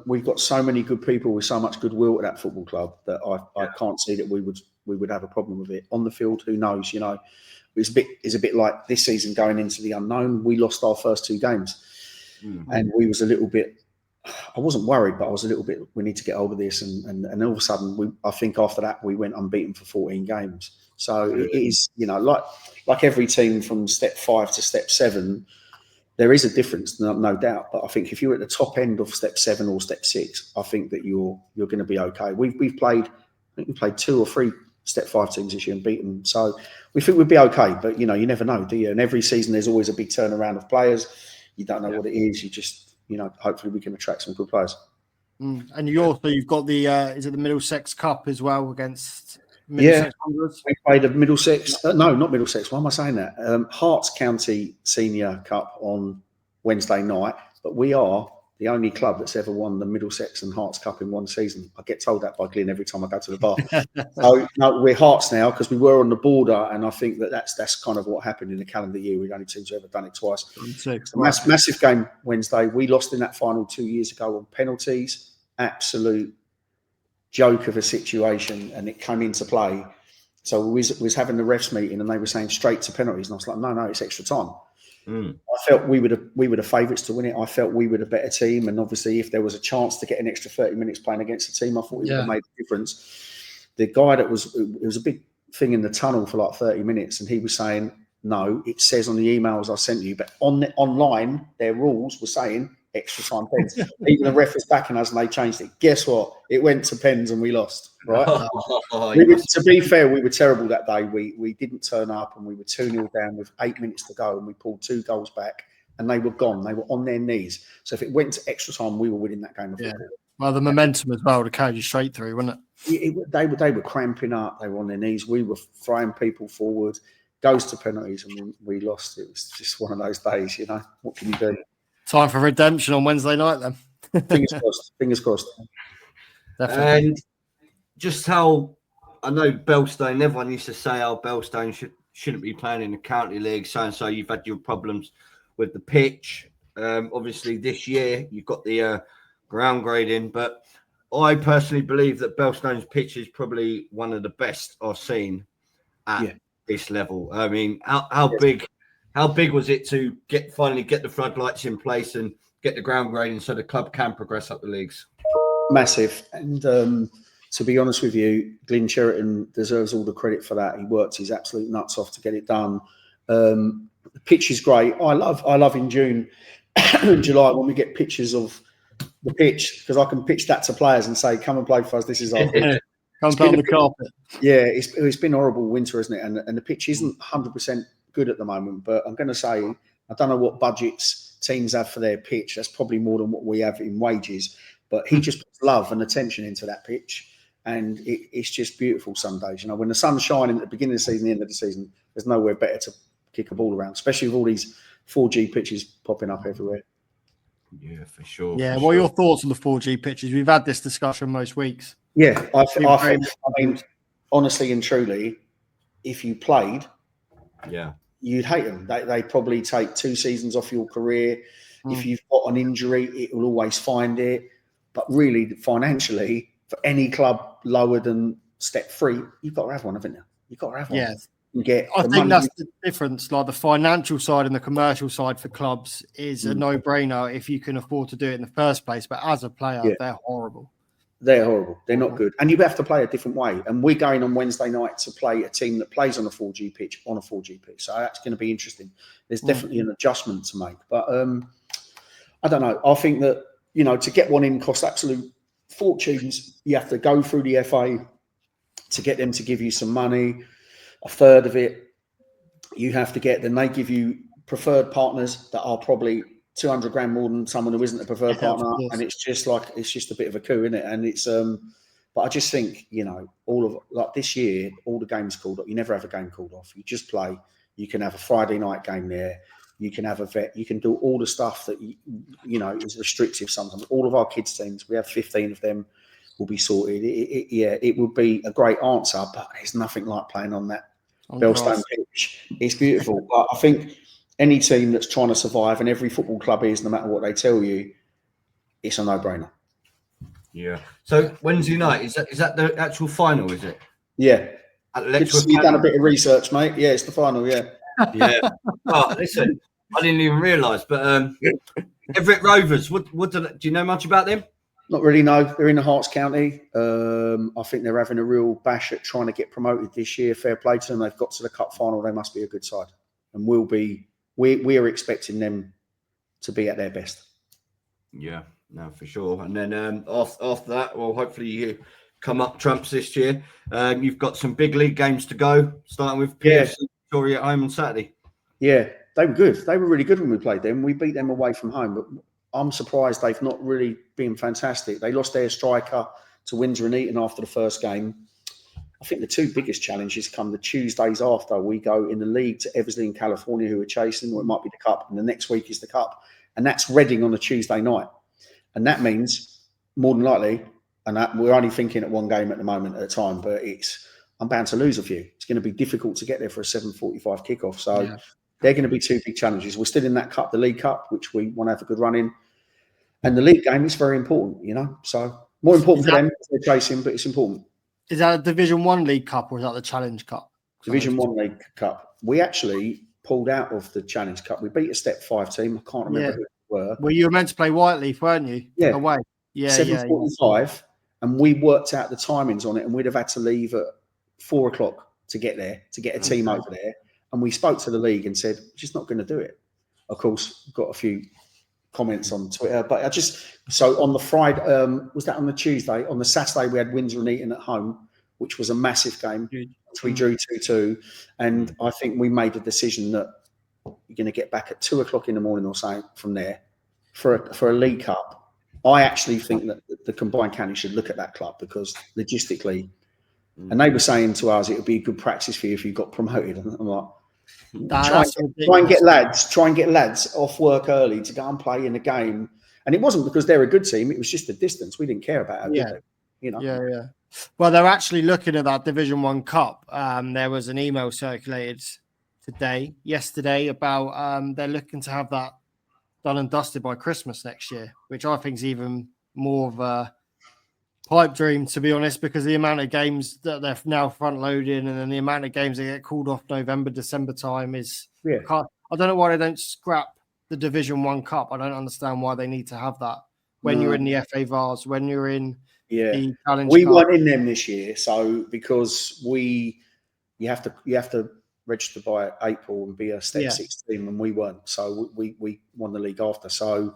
we've got so many good people with so much goodwill at that football club that I can't see that we would have a problem with it. On the field, who knows? It's a bit like this season going into the unknown. We lost our first 2 games, and we was a little bit. I wasn't worried, but I was a little bit. We need to get over this, and all of a sudden, I think after that we went unbeaten for 14 games. So it is, like every team from step 5 to step 7, there is a difference, no doubt. But I think if you're at the top end of step 7 or step 6, I think that you're going to be okay. We've played 2 or 3 step 5 teams this year and beaten, so we think we'd be okay. But you never know, do you? And every season there's always a big turnaround of players. You don't know what it is. You just, hopefully we can attract some good players. And you've got the is it the Middlesex Cup as well against Middlesex Wanderers? We played a Middlesex. No, not Middlesex. Why am I saying that? Hearts County Senior Cup on Wednesday night. But we are the only club that's ever won the Middlesex and Hearts Cup in one season. I get told that by Glyn every time I go to the bar. So no, we're Hearts now because we were on the border, and I think that's kind of what happened in the calendar year. We're the only team to ever done it twice. Massive game Wednesday. We lost in that final 2 years ago on penalties. Absolute joke of a situation, and it came into play. So we was having the refs meeting, and they were saying straight to penalties, and I was like, no, it's extra time. I felt we were the favourites to win it. I felt we were the better team, and obviously, if there was a chance to get an extra 30 minutes playing against the team, I thought it would have made a difference. The guy it was a big thing in the tunnel for like 30 minutes, and he was saying, no, it says on the emails I sent you, but online their rules were saying extra time pens. Even the ref was backing us, and they changed it. Guess what? It went to pens, and we lost. Right? To be fair, we were terrible that day. We didn't turn up, and we were 2-0 down with 8 minutes to go, and we pulled 2 goals back, and they were gone. They were on their knees. So if it went to extra time, we were winning that game of football. Well, the momentum as well to carry you straight through, wasn't it? They were cramping up. They were on their knees. We were throwing people forward. Goes to penalties, and we lost. It was just one of those days, What can you do? Time for redemption on Wednesday night, then. Fingers crossed. Definitely. And just how I know Belstone, everyone used to say, Belstone shouldn't be playing in the county league. So you've had your problems with the pitch. Obviously, this year you've got the ground grading, but I personally believe that Belstone's pitch is probably one of the best I've seen at this level. I mean, how big was it to finally get the floodlights in place and get the ground grading so the club can progress up the leagues? Massive. And to be honest with you, Glyn Sheraton deserves all the credit for that. He worked his absolute nuts off to get it done. The pitch is great. I love in June and July when we get pictures of the pitch, because I can pitch that to players and say, come and play for us. This is our pitch. Come play on the carpet. Yeah, it's been a horrible winter, isn't it? And the pitch isn't 100% good at the moment, but I'm going to say, I don't know what budgets teams have for their pitch. That's probably more than what we have in wages, but he just puts love and attention into that pitch, and it's just beautiful some days. When the sun's shining at the beginning of the season, the end of the season, there's nowhere better to kick a ball around, especially with all these 4G pitches popping up everywhere. Yeah, for sure. Yeah, what are your thoughts on the 4G pitches? We've had this discussion most weeks. Yeah, I mean, honestly and truly, if you played, you'd hate them. They probably take 2 seasons off your career. If you've got an injury, it will always find it. But really, financially, for any club lower than step 3, you've got to have one, haven't you? You've got to have one. Yeah. I think that's the difference. Like the financial side and the commercial side for clubs is a no-brainer if you can afford to do it in the first place. But as a player, they're horrible. They're horrible. They're not good. And you have to play a different way. And we're going on Wednesday night to play a team that plays on a 4G pitch So that's going to be interesting. There's definitely an adjustment to make. But I don't know. I think that, to get one in costs absolute fortunes. You have to go through the FA to get them to give you some money. A third of it you have to get. Then they give you preferred partners that are probably 200 grand more than someone who isn't a preferred partner, and it's just a bit of a coup, isn't it? And it's But I just think, all of like this year, all the games called off. You never have a game called off. You just play. You can have a Friday night game there. You can have a vet. You can do all the stuff that is restrictive sometimes. All of our kids' teams, we have 15 of them, will be sorted. It would be a great answer, but there's nothing like playing on that Belstone pitch. It's beautiful. But I think any team that's trying to survive, and every football club is, no matter what they tell you, it's a no-brainer. Yeah. So Wednesday night, is that the actual final? Is it? Yeah. You've done a bit of research, mate. Yeah, it's the final. Yeah. Yeah. Oh, listen, I didn't even realise, but Everett Rovers. Do you know much about them? Not really. No, they're in the Hearts County. I think they're having a real bash at trying to get promoted this year. Fair play to them. They've got to the cup final. They must be a good side, and we'll be. We are expecting them to be at their best. Yeah. No, for sure. And then after that, well, hopefully you come up trumps this year. You've got some big league games to go, starting with PFC Victoria at home on Saturday. Yeah, they were good. They were really good when we played them. We beat them away from home, but I'm surprised they've not really been fantastic. They lost their striker to Windsor and Eton after the first game. I think the two biggest challenges come the Tuesdays after. We go in the league to Eversley in California, who are chasing, or it might be the cup, and the next week is the cup. And that's Reading on a Tuesday night. And that means, more than likely, and we're only thinking at one game at the moment at a time, but I'm bound to lose a few. It's going to be difficult to get there for a 7:45 kickoff. So they're going to be two big challenges. We're still in that cup, the League Cup, which we want to have a good run in. And the league game is very important, So more important for them, they're chasing, but it's important. Is that a Division 1 League Cup or is that the Challenge Cup? Division 1 League Cup. We actually pulled out of the Challenge Cup. We beat a Step 5 team. I can't remember who it were. Well, you were meant to play Whiteleaf, weren't you? Yeah. Away. Yeah, 7:45, and we worked out the timings on it, and we'd have had to leave at 4 o'clock to get there, to get a team over there. And we spoke to the league and said, we're just not going to do it. Of course, got a few comments on Twitter, but so on the Friday, was that on the Tuesday? On the Saturday, we had Windsor and Eton at home, which was a massive game, which we drew 2-2. And I think we made a decision that you're going to get back at 2 o'clock in the morning or something from there for a League Cup. I actually think that the combined county should look at that club because logistically, and they were saying to us, it would be a good practice for you if you got promoted. And I'm like, try and get lads off work early to go and play in a game. And it wasn't because they're a good team; it was just the distance. We didn't care about how good they were, Yeah. Well, they're actually looking at that Division 1 Cup. There was an email circulated yesterday about they're looking to have that done and dusted by Christmas next year, which I think is even more of a pipe dream, to be honest, because the amount of games that they're now front loading and then the amount of games that get called off November, December time is. I don't know why they don't scrap the Division 1 Cup. I don't understand why they need to have that when you're in the FA Vars, when you're in the Challenge We Cup. weren't in them this year, so because you have to register by April and be a Step 6 team, and we weren't. So we won the league after. So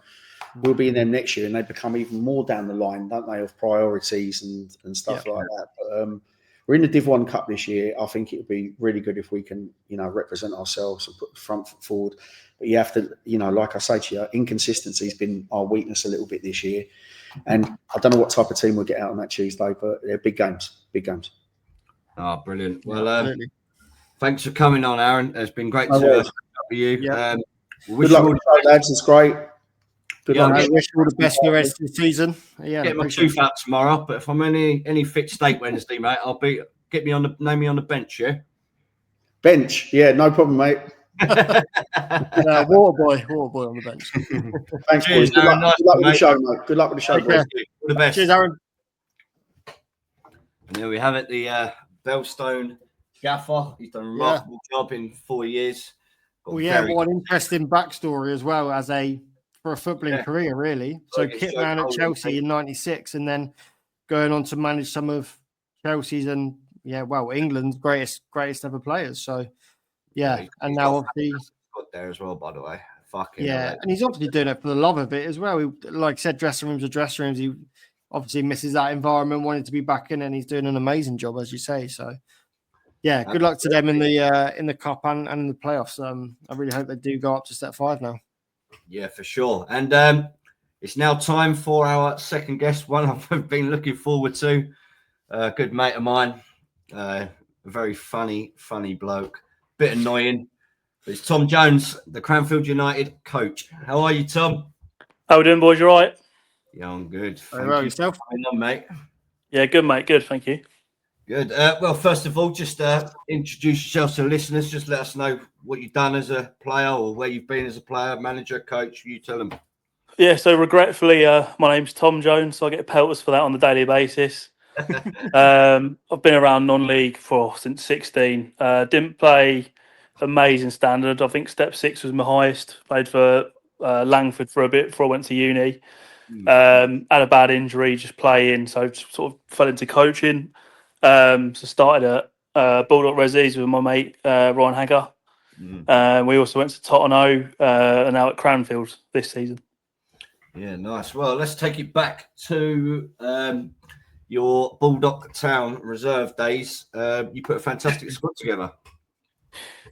we'll be in them next year, and they become even more down the line, don't they, of priorities and stuff like that. But we're in the Div 1 Cup this year. I think it would be really good if we can, represent ourselves and put the front foot forward. But you have to, like I say to you, inconsistency has been our weakness a little bit this year. And I don't know what type of team we'll get out on that Tuesday, but they're big games. Oh, brilliant. Well, thanks for coming on, Aaron. It's been great to have you. Yeah. Good luck with the show, lads. It's great. Good luck. I wish you all the best for the rest of the season. Get my tooth out tomorrow, but if I'm any fit state Wednesday, mate, name me on the bench, yeah? Bench, yeah, no problem, mate. Water boy on the bench. Thanks, boys. Good luck with the show, mate. Good luck with the show, boys. All the best. Cheers, Aaron. And there we have it, the Belstone gaffer. He's done a remarkable job in 4 years. What an interesting backstory as well for a footballing career, really. So hit man at Chelsea in '96 and then going on to manage some of Chelsea's and England's greatest ever players. So and now obviously got there as well, by the way. And he's obviously doing it for the love of it as well. He, like I said, dressing rooms are dressing rooms. He obviously misses that environment, wanted to be back in, and he's doing an amazing job, as you say. So good luck to them in the cup and in the playoffs. I really hope they do go up to Step 5 now. Yeah, for sure. And it's now time for our second guest, one I've been looking forward to. good mate of mine. A very funny bloke. Bit annoying. But it's Tom Jones, the Cranfield United coach. How are you, Tom? How we doing, boys? You all right? Yeah, I'm good. Very well, yourself? For coming on, mate. Yeah, good, mate. Good, thank you. Good. Well, first of all, just introduce yourself to the listeners. Just let us know what you've done as a player or where you've been as a player, manager, coach. You tell them. Yeah, so regretfully, my name's Tom Jones, so I get pelters for that on a daily basis. I've been around non-league since 16. Didn't play amazing standard. I think step 6 was my highest. Played for Langford for a bit before I went to uni. Had a bad injury just playing, so just sort of fell into coaching. So started at Bulldog Resi's with my mate Ryan Hagger. We also went to Tottenham and now at Cranfield this season. Yeah, nice. Well, let's take it back to your Bulldog Town reserve days. You put a fantastic squad together.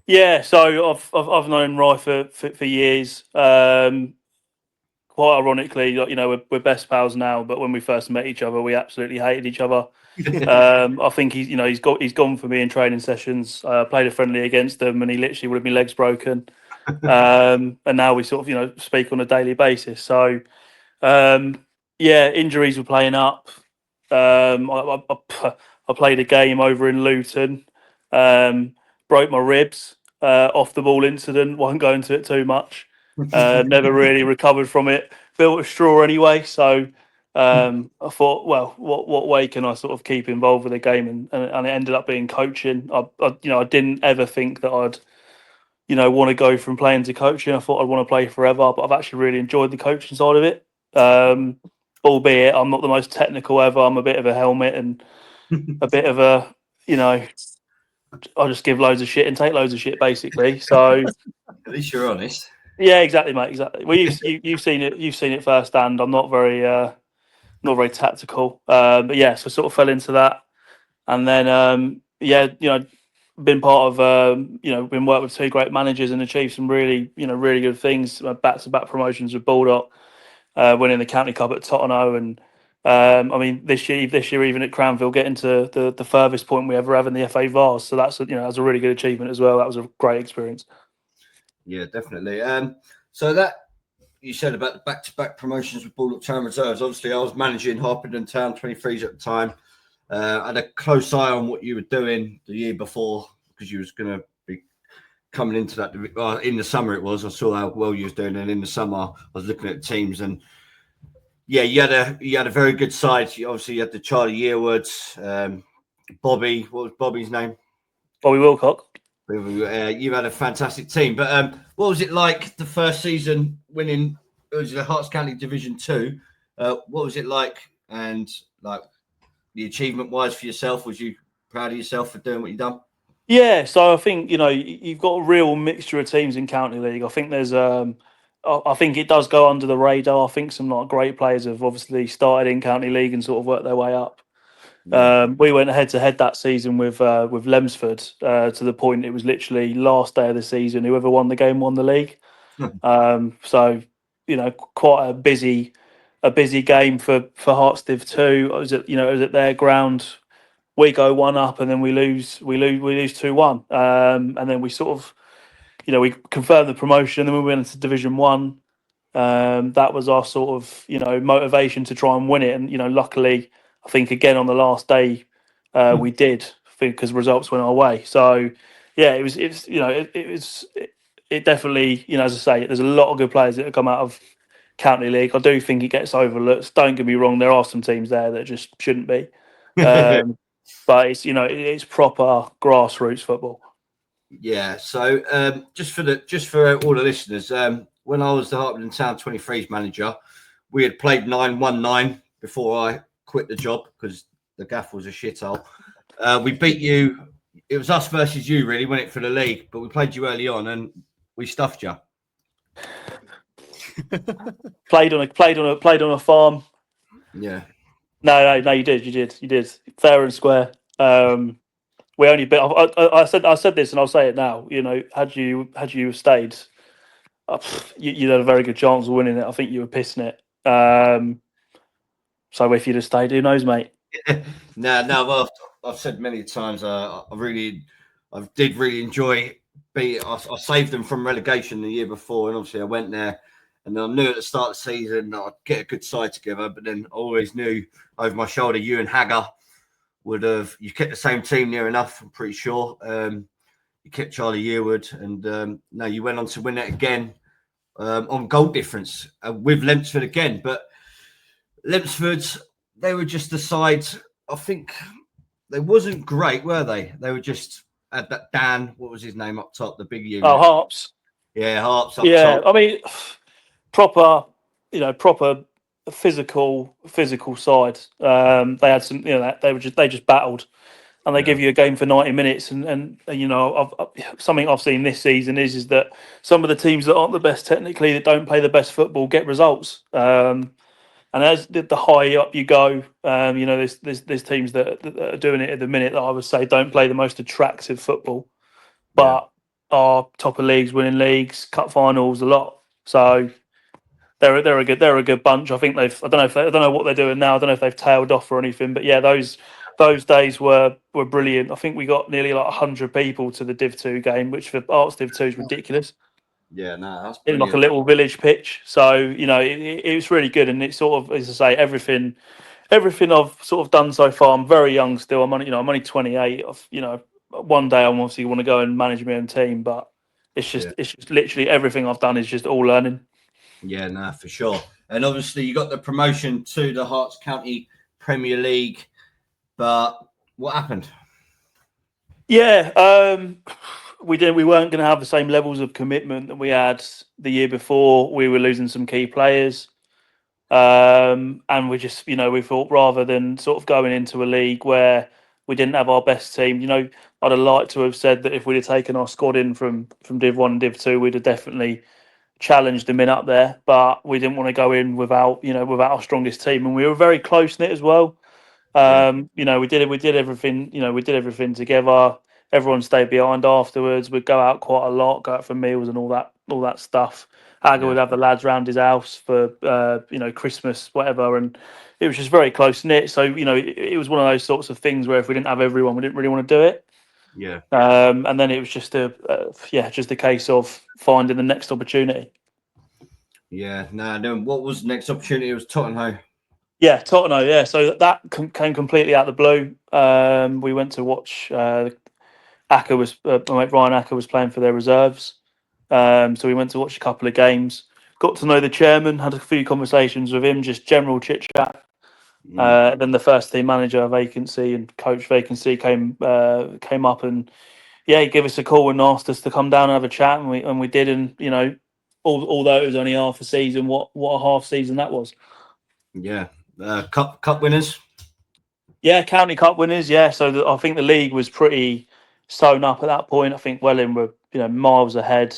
Yeah, so I've known Rye for years. Quite ironically, you know, we're best pals now, but when we first met each other, we absolutely hated each other. I think he's gone for me in training sessions. Played a friendly against him, and he literally would have my legs broken. And now we sort of speak on a daily basis. So injuries were playing up. I played a game over in Luton, broke my ribs off the ball incident. Won't go into it too much. Never really recovered from it. Built a straw anyway, so I thought, well, what way can I sort of keep involved with the game? And it ended up being coaching. I didn't ever think that I'd want to go from playing to coaching. I thought I'd want to play forever, but I've actually really enjoyed the coaching side of it. Albeit I'm not the most technical ever. I'm a bit of a helmet and a bit of a, I just give loads of shit and take loads of shit basically. So at least you're honest. Yeah, exactly, mate. Exactly. Well, you've seen it. You've seen it firsthand. I'm not very tactical. But yeah, so sort of fell into that, and then been part of been worked with 2 great managers and achieved some really good things. Back-to-back promotions with Bulldog, winning the County Cup at Tottenham, and this year even at Cranfield getting to the furthest point we ever have in the FA Vars. So that's that's a really good achievement as well. That was a great experience. Yeah, definitely. So that you said about the back-to-back promotions with Bulldog Town reserves. Obviously, I was managing Harpenden Town 23s at the time. I had a close eye on what you were doing the year before because you was going to be coming into that. In the summer it was. I saw how well you was doing, and in the summer I was looking at teams, and yeah, you had a very good side. Obviously, you had the Charlie Yearwoods, Bobby. What was Bobby's name? Bobby Wilcock. You had a fantastic team, but what was it like the first season winning? It was the Hearts County Division 2. What was it like, and like the achievement wise for yourself? Was you proud of yourself for doing what you've done? Yeah, so I think you've got a real mixture of teams in County League. I think there's I think it does go under the radar. I think some great players have obviously started in County League and sort of worked their way up. We went head to head that season with Lemsford to the point it was literally last day of the season. Whoever won the game won the league. So quite a busy game for Hearts Div 2. It was at their ground. We go 1 up and then we lose 2-1. And then we sort of we confirmed the promotion. And then we went into Division 1. That was our sort of motivation to try and win it. And luckily, I think again on the last day we did, because results went our way. So yeah, it definitely as I say, there's a lot of good players that have come out of County League. I do think it gets overlooked. Don't get me wrong, there are some teams there that just shouldn't be, but it's it's proper grassroots football. Yeah. So just for all the listeners, when I was the Harpenden Town 23s manager, we had played 9-1-9 before I quit the job because the gaff was a shithole. We beat you. It was us versus you, really, wasn't it, for the league? But we played you early on and we stuffed you. Played on a farm. Yeah. No, you did. Fair and square. We only bit. I said this, and I'll say it now. Had you stayed, you had a very good chance of winning it. I think you were pissing it. So if you'd have stayed, who knows, mate? No. Well, I've said many times. I did really enjoy being. I saved them from relegation the year before, and obviously I went there, and I knew at the start of the season that I'd get a good side together. But then I always knew over my shoulder, you and Hagger you kept the same team near enough. I'm pretty sure. You kept Charlie Yearwood, and no, you went on to win it again on goal difference with Lempsford again. But Lempsford, they were just the side. I think they wasn't great, were they? They were just had that Dan. What was his name up top? The big unit. Oh, Harps. Yeah, Harps up Yeah, top. I mean, proper physical side. They had some, they just battled, and they give you a game for 90 minutes. And something I've seen this season is that some of the teams that aren't the best technically, that don't play the best football, get results. And as the higher up you go, there's teams that are doing it at the minute that I would say don't play the most attractive football, but are top of leagues, winning leagues, cup finals a lot. So they're a good bunch. I think I don't know what they're doing now. I don't know if they've tailed off or anything. But yeah, those days were brilliant. I think we got nearly like 100 people to the Div 2 game, which for Arts Div 2 is ridiculous. Yeah, no, that's in brilliant. like a little village pitch. So it was really good, and it's sort of, as I say, everything I've sort of done so far. I'm very young still. I'm only 28. One day I'm obviously want to go and manage my own team, but it's just literally everything I've done is just all learning. Yeah, no, for sure. And obviously you got the promotion to the Herts County Premier League, but what happened? Yeah, we weren't going to have the same levels of commitment that we had the year before. We were losing some key players. And we just, we thought rather than sort of going into a league where we didn't have our best team, I'd have liked to have said that if we'd have taken our squad in from Div 1 and Div 2, we'd have definitely challenged them in up there. But we didn't want to go in without our strongest team, and we were very close knit as well. We did everything together. Everyone stayed behind afterwards. We'd go out quite a lot, go out for meals and all that stuff. Hagger would have the lads round his house for Christmas, whatever, and it was just very close knit. So it was one of those sorts of things where if we didn't have everyone, we didn't really want to do it. Yeah. And then it was just a case of finding the next opportunity. Yeah. No. What was the next opportunity? It was Tottenham. Yeah, Tottenham. Yeah, so that came completely out of the blue. We went to watch. Acker my mate Ryan Acker was playing for their reserves. So we went to watch a couple of games. Got to know the chairman. Had a few conversations with him, just general chit chat. Then the first team manager vacancy and coach vacancy came up, and he gave us a call and asked us to come down and have a chat, and we did. And although it was only half a season, what a half season that was. Yeah. Cup winners. Yeah, county cup winners. Yeah, so I think the league was pretty sewn up at that point. I think Welling were miles ahead.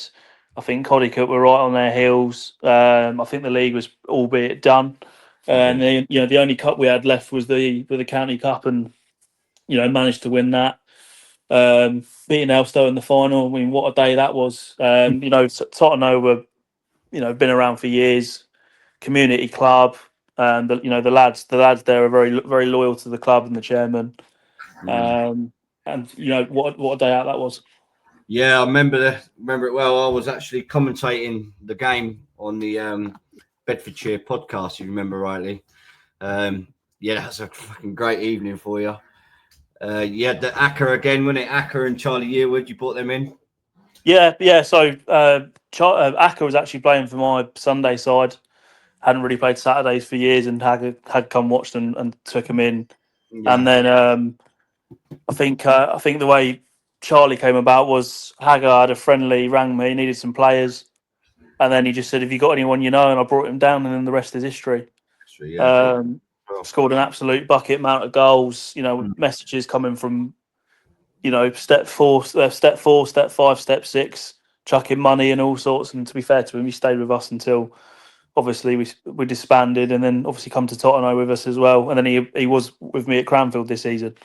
I think Codicut were right on their heels. I think the league was albeit done, and the only cup we had left was the county cup, and managed to win that. Beating Elstow in the final. I mean, what a day that was. Tottenham were been around for years. Community club. And the lads there are very, very loyal to the club and the chairman. And what a day out that was. Yeah, I remember it well. I was actually commentating the game on the Bedfordshire podcast, if you remember rightly. That's a fucking great evening for you. You had the Acker again, wasn't it? Acker and Charlie Yearwood, you brought them in? Yeah. So Acker was actually playing for my Sunday side. Hadn't really played Saturdays for years, and had come watched and took him in. Yeah. And then I think the way Charlie came about was Hagger had a friendly, rang me, needed some players, and then he just said, "Have you got anyone you know?" And I brought him down, and then the rest is history. Scored an absolute bucket amount of goals. Messages coming from step 4, step 5, step 6, chucking money and all sorts. And to be fair to him, he stayed with us until. Obviously, we disbanded, and then obviously come to Tottenham with us as well. And then he was with me at Cranfield this season.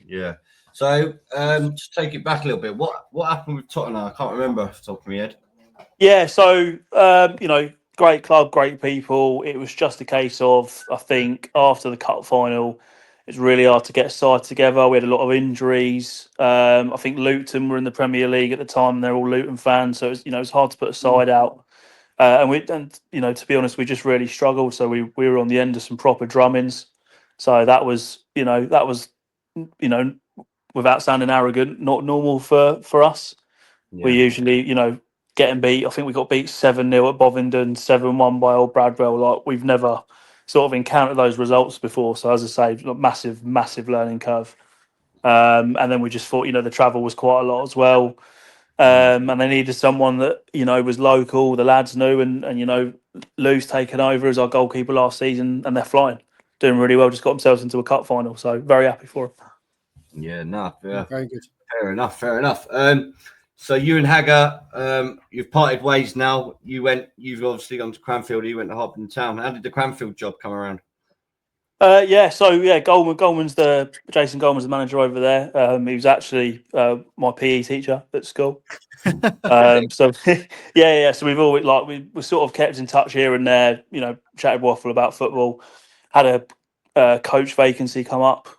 Yeah. So just take it back a little bit. What happened with Tottenham? I can't remember off the top of my head. Yeah. So great club, great people. It was just a case of, I think, after the cup final, It's really hard to get a side together. We had a lot of injuries. I think Luton were in the Premier League at the time, and they're all Luton fans, so it's hard to put a side out. And to be honest, we just really struggled. So we were on the end of some proper drummings. So that was without sounding arrogant, not normal for us. Yeah. We usually getting beat. I think we got beat 7-0 at Bovingdon, 7-1 by Old Bradwell. Like, we've never sort of encountered those results before. So as I say, massive learning curve. And then we just thought, the travel was quite a lot as well. And they needed someone that, was local, the lads knew, and Lou's taken over as our goalkeeper last season, and they're flying, doing really well, just got themselves into a cup final. So very happy for them. Yeah, Very good. Fair enough. So you and Hagger, you've parted ways now. You've obviously gone to Cranfield. You went to Hopton Town. How did the Cranfield job come around? Goldman's Jason Goldman's the manager over there. He was actually my PE teacher at school. So we've always we sort of kept in touch here and there. Chatted waffle about football. Had a coach vacancy come up.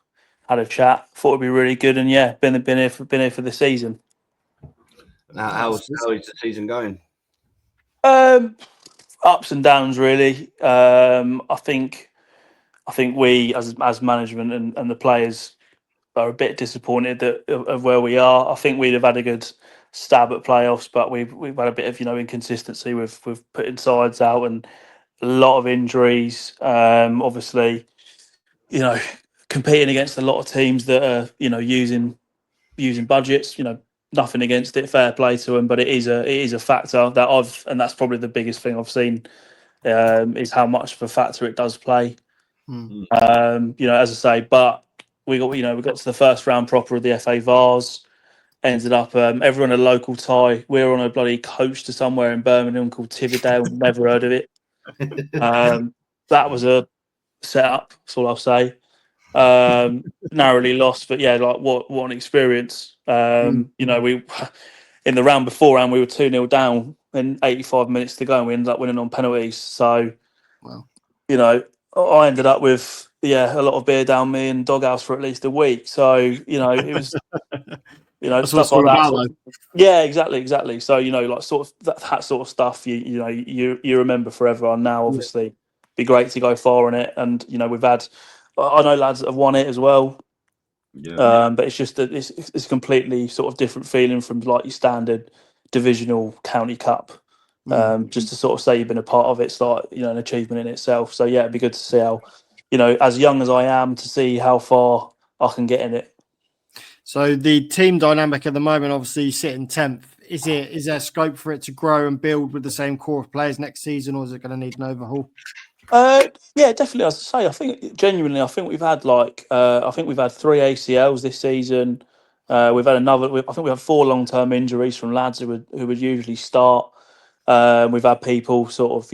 Had a chat. Thought it'd be really good, and been here for the season. How's the season going? Ups and downs, really. I think we, as management and the players, are a bit disappointed of where we are. I think we'd have had a good stab at playoffs, but we've had a bit of inconsistency with putting sides out and a lot of injuries. Obviously, competing against a lot of teams that are using budgets. Nothing against it, fair play to them, but it is a factor that and that's probably the biggest thing I've seen, is how much of a factor it does play. As I say, but we got to the first round proper of the FA Vars. Ended up everyone a local tie. We're on a bloody coach to somewhere in Birmingham called Tividale. Never heard of it. That was a setup. That's all I'll say. Narrowly lost, but what an experience. We in the round beforehand we were 2-0 down and 85 minutes to go, and we ended up winning on penalties. So, wow. I ended up with a lot of beer down me and doghouse for at least a week. So it was stuff like that. Yeah, exactly. So sort of that sort of stuff you remember forever. And now obviously be great to go far in it, and we've had. I know lads that have won it as well. Yeah. But it's just that it's a completely sort of different feeling from like your standard divisional county cup. Just to sort of say you've been a part of it's like an achievement in itself. So it'd be good to see how as young as I am, to see how far I can get in it. So the team dynamic at the moment, obviously sitting 10th. Is there scope for it to grow and build with the same core of players next season, or is it going to need an overhaul? Definitely. As I say, I think we've had we've had 3 ACLs this season. We've had I think we have 4 long-term injuries from lads who would usually start. We've had people sort of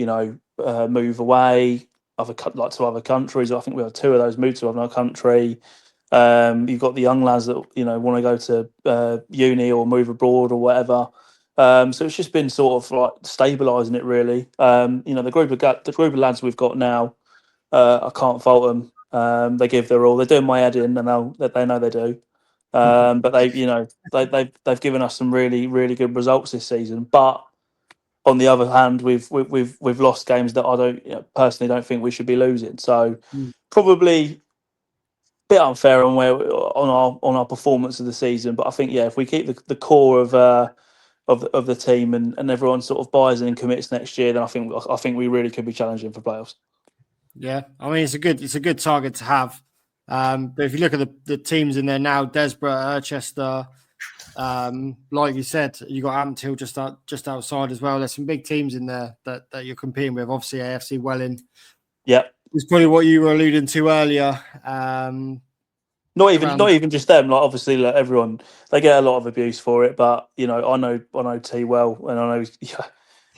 move away to other countries. I think we had 2 of those move to another country. You've got the young lads that want to go to uni or move abroad or whatever. So it's just been sort of like stabilising it, really. The group of lads we've got now, I can't fault them. They give their all. They're doing my head in, and they know they do. But they've given us some really, really good results this season. But on the other hand, we've lost games that I personally don't think we should be losing. So probably a bit unfair on our performance of the season. But I think if we keep the core of the team and everyone sort of buys in and commits next year, then I think we really could be challenging for playoffs. Yeah, I mean it's a good target to have. But if you look at the teams in there now, Desborough, Irchester, like you said, you got Ampthill just outside as well. There's some big teams in there that you're competing with. Obviously, AFC Welling. Yeah, it's probably what you were alluding to earlier. Not even just them. Like obviously, like everyone, they get a lot of abuse for it. But I know T well, and I know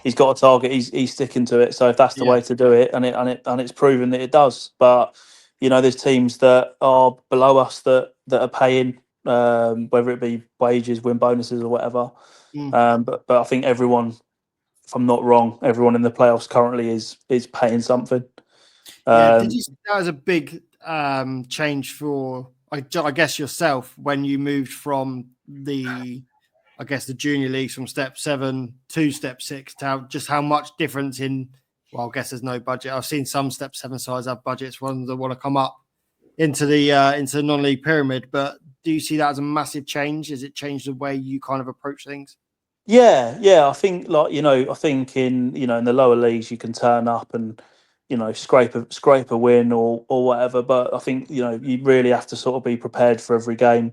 he's got a target. He's sticking to it. So if that's the way to do it, and it's proven that it does. But there's teams that are below us that are paying, whether it be wages, win bonuses, or whatever. But I think everyone, if I'm not wrong, everyone in the playoffs currently is paying something. Did you see that as a big changed for, I guess, yourself when you moved from the junior leagues from step 7 to step 6 to just how much difference in, well, I guess there's no budget. I've seen some step 7 sides have budgets, ones that want to come up into the non-league pyramid, but do you see that as a massive change? Has it changed the way you kind of approach things? Yeah. I think I think in in the lower leagues you can turn up and scrape a win or whatever. But I think you really have to sort of be prepared for every game.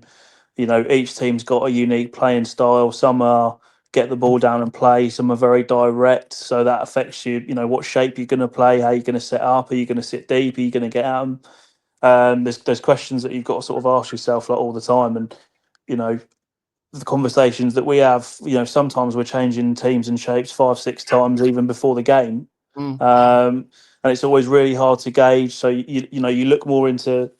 Each team's got a unique playing style. Some are get the ball down and play. Some are very direct, so that affects you. What shape you're going to play, how you're going to set up. Are you going to sit deep? Are you going to get out? There's questions that you've got to sort of ask yourself all the time, and the conversations that we have. Sometimes we're changing teams and shapes 5-6 times even before the game, and it's always really hard to gauge. So you look more into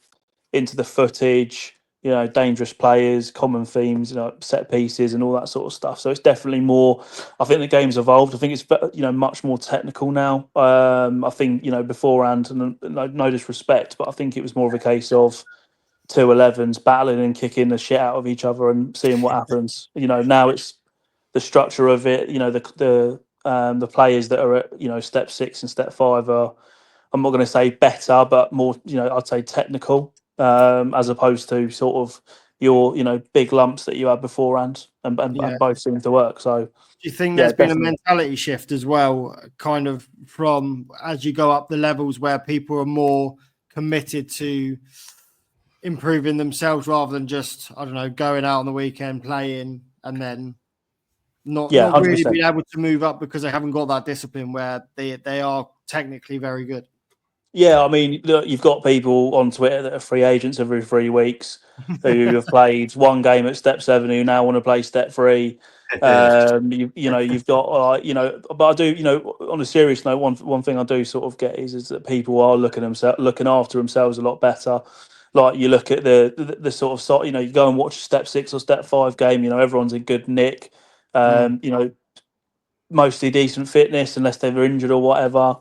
the footage. Dangerous players, common themes, set pieces, and all that sort of stuff. So it's definitely more. I think the game's evolved. I think it's much more technical now. I think beforehand, and no disrespect, but I think it was more of a case of 2-11s battling and kicking the shit out of each other and seeing what happens. Now it's the structure of it. The players that are at step 6 and step 5 are, I'm not going to say better, but more I'd say technical. As opposed to sort of your big lumps that you had beforehand, and both seem to work. So, do you think there's been a mentality shift as well, kind of from as you go up the levels, where people are more committed to improving themselves rather than just going out on the weekend playing and then not really being able to move up because they haven't got that discipline where they are technically very good? Yeah, I mean, look, you've got people on Twitter that are free agents every 3 weeks who have played one game at step 7 who now want to play step 3. You've got but I do on a serious note, one thing I do sort of get is that people are looking after themselves a lot better. Like you look at the sort of you go and watch a step 6 or step 5 game. Everyone's in good nick. Mostly decent fitness unless they were injured or whatever.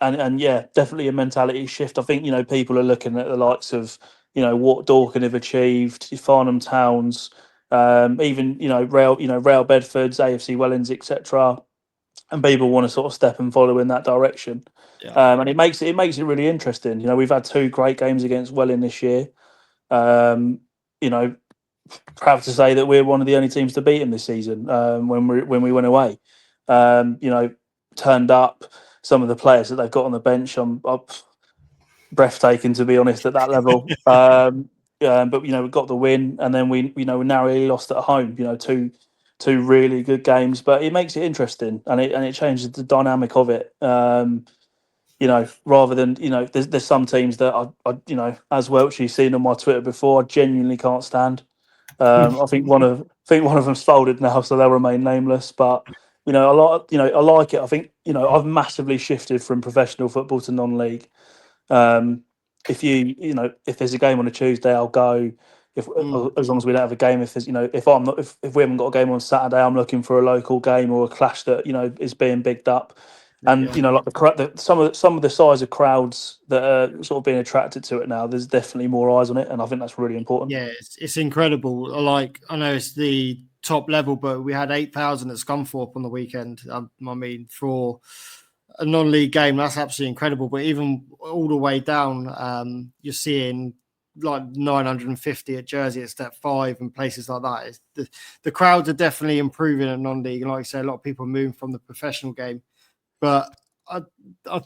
And yeah, definitely a mentality shift. I think people are looking at the likes of what Dorking have achieved, Farnham Towns, even Rail Bedfords, AFC Wellings, etc. And people want to sort of step and follow in that direction. Yeah. And it makes it really interesting. We've had 2 great games against Welling this year. Proud to say that we're one of the only teams to beat them this season. When we went away, turned up. Some of the players that they've got on the bench, I'm breathtaking, to be honest, at that level. But we got the win, and then we narrowly lost at home. Two really good games, but it makes it interesting, and it changes the dynamic of it. Rather than there's some teams that I as Welch, you've seen on my Twitter before, I genuinely can't stand. I think one of them's folded now, so they'll remain nameless, but. I like it. I think I've massively shifted from professional football to non-league. If there's a game on a Tuesday, I'll go. As long as we don't have a game, if we haven't got a game on Saturday, I'm looking for a local game or a clash that is being bigged up. And like some of the size of crowds that are sort of being attracted to it now, there's definitely more eyes on it, and I think that's really important. Yeah, it's incredible. Like I know it's the top level, but we had 8,000 at Scunthorpe on the weekend. I mean, for a non-league game, that's absolutely incredible. But even all the way down, you're seeing like 950 at Jersey at step 5 and places like that. The crowds are definitely improving at non-league, and like I say, a lot of people are moving from the professional game. But I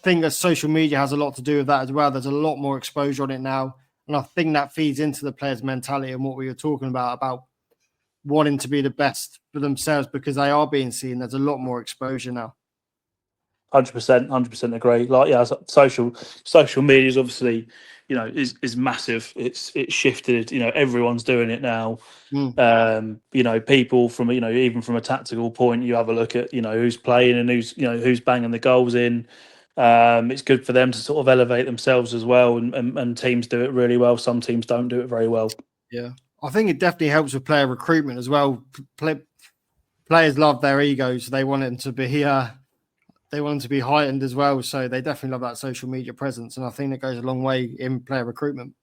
think that social media has a lot to do with that as well. There's a lot more exposure on it now, and I think that feeds into the players' mentality and what we were talking about wanting to be the best for themselves because they are being seen. There's a lot more exposure now. 100% agree. Like, yeah, social media is obviously, is massive. It's shifted. Everyone's doing it now. People from even from a tactical point, you have a look at who's playing and who's banging the goals in. It's good for them to sort of elevate themselves as well, and teams do it really well. Some teams don't do it very well. Yeah. I think it definitely helps with player recruitment as well. Players love their egos. They want them to be they want them to be heightened as well. So they definitely love that social media presence, and I think that goes a long way in player recruitment.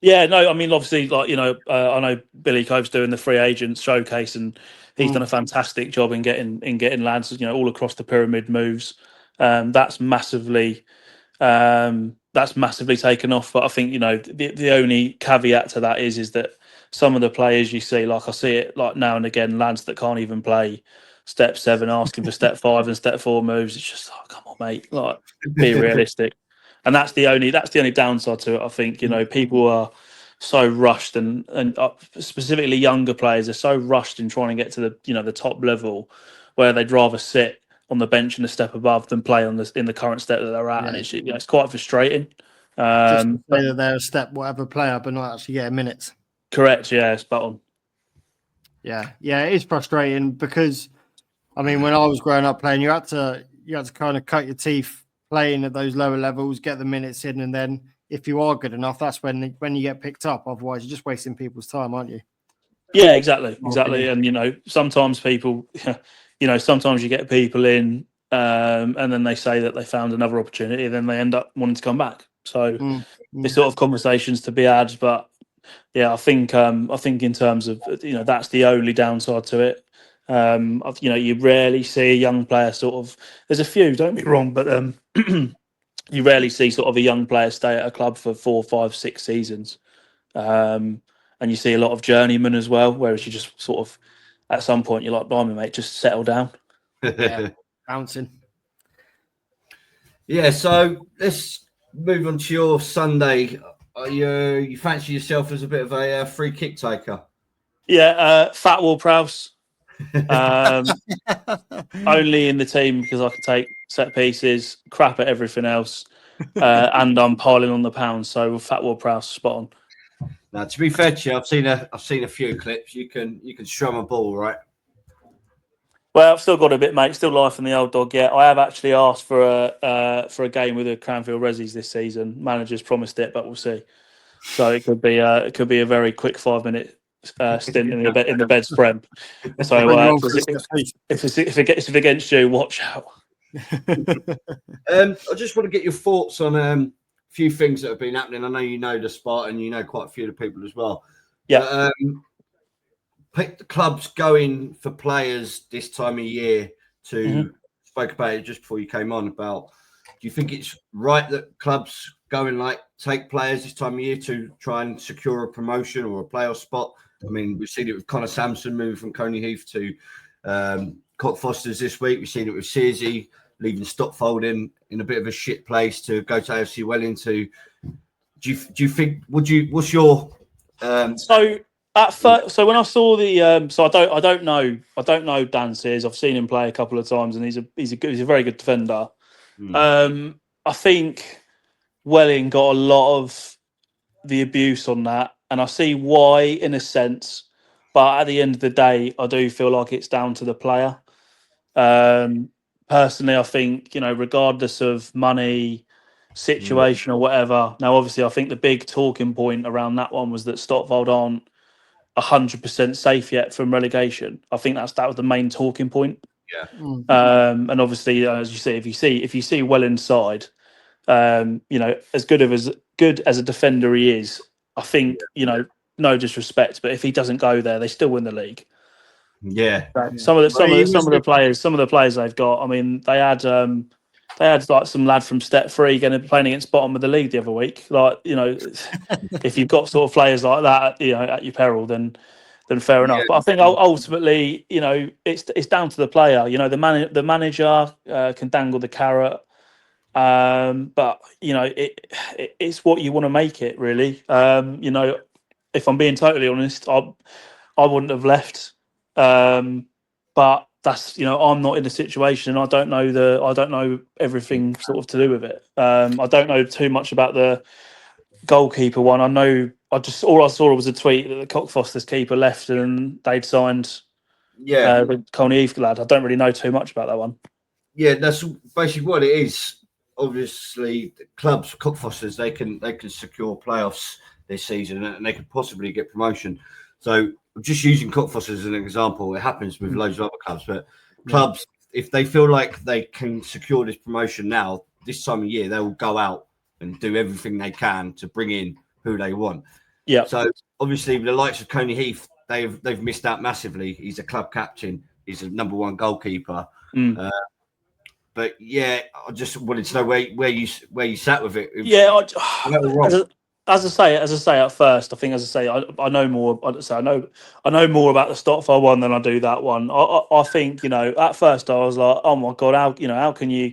Yeah, no, I mean, obviously, like, you know, I know Billy Cove's doing the free agent showcase, and he's done a fantastic job in getting lads, you know, all across the pyramid moves. That's massively taken off. But I think, you know, the only caveat to that is that some of the players you see, like I see it like now and again, lads that can't even play step 7 asking for step 5 and step 4 moves. It's just like, come on, mate, like, be realistic. And that's the only downside to it. I think, you know, people are so rushed, and specifically younger players are so rushed in trying to get to the top level, where they'd rather sit on the bench and a step above than play in the current step that they're at, and it's, you know, it's quite frustrating. Just to say that they're a step whatever player, but not actually getting minutes. Correct, yeah, spot on. Yeah, it is frustrating because, I mean, when I was growing up playing, you had to kind of cut your teeth playing at those lower levels, get the minutes in, and then if you are good enough, that's when you get picked up. Otherwise, you're just wasting people's time, aren't you? Yeah, exactly. And, you know, sometimes people, you know, sometimes you get people in, and then they say that they found another opportunity, and then they end up wanting to come back. So there's sort of conversations to be had, but yeah, I think in terms of, you know, that's the only downside to it. You know, you rarely see a young player sort of. There's a few, don't be wrong, but you rarely see sort of a young player stay at a club for 4, 5, 6 seasons, and you see a lot of journeymen as well. Whereas you just sort of, at some point, you're like, "Blimey, mate, just settle down." Yeah, bouncing. Yeah, so let's move on to your Sunday. You fancy yourself as a bit of a free kick taker? Yeah, Fat Wall Prowse. Only in the team because I can take set pieces, crap at everything else, and I'm piling on the pounds. So Fat Wall Prowse, spot on. Now, to be fair to you, I've seen a few clips. You can strum a ball, right? Well, I've still got a bit, mate. Still life in the old dog. Yeah, I have actually asked for a game with the Cranfield Rezzies this season. Managers promised it, but we'll see. So it could be a very quick 5-minute stint in the bed's prem. So if it's against you, watch out. I just want to get your thoughts on a few things that have been happening. I know you know the Spartan, you know quite a few of the people as well. Yeah. The clubs going for players this time of year to spoke about it just before you came on about. Do you think it's right that clubs go and take players this time of year to try and secure a promotion or a playoff spot? I mean, we've seen it with Connor Sampson moving from Coney Heath to Cockfosters this week. We've seen it with Searsey leaving Stotfold in a bit of a shit place to go to AFC Wellington. Do you think? What's your? So at first, so when I saw the, so I don't know Dan Sears. I've seen him play a couple of times, and he's a very good defender. I think Welling got a lot of the abuse on that, and I see why in a sense. But at the end of the day, I do feel like it's down to the player. Personally, I think, you know, regardless of money, situation or whatever. Now, obviously, I think the big talking point around that one was that Stotfold aren't 100% safe yet from relegation. I think that was the main talking point. Yeah. And obviously, as you say, if you see well inside, you know, as good as a defender he is, I think, you know, no disrespect, but if he doesn't go there, they still win the league. Yeah. Some of the players they've got. I mean, they had like some lad from Step 3 playing against bottom of the league the other week. Like, you know, if you've got sort of players like that, you know, at your peril, then fair enough. But I think ultimately, you know, it's down to the player. You know, the manager can dangle the carrot, but you know, it's what you want to make it really. You know, if I'm being totally honest, I wouldn't have left. But that's, you know, I'm not in the situation. I don't know everything sort of to do with it. I don't know too much about the goalkeeper one. All I saw was a tweet that the Cockfosters keeper left and they'd signed the Coney Heath lad. I don't really know too much about that one. Yeah, that's basically what it is. Obviously, the clubs, Cockfosters, they can secure playoffs this season and they could possibly get promotion. So I'm just using Cockfosters as an example. It happens with loads of other clubs, but clubs, if they feel like they can secure this promotion now, this time of year, they will go out and do everything they can to bring in who they want. Yeah. So obviously, the likes of Coney Heath, they've missed out massively. He's a club captain. He's a number one goalkeeper. But yeah, I just wanted to know where you sat with it. Yeah, as I say at first, I think I know more. I know more about the Stotford one than I do that one. I think at first I was like, oh my god, how can you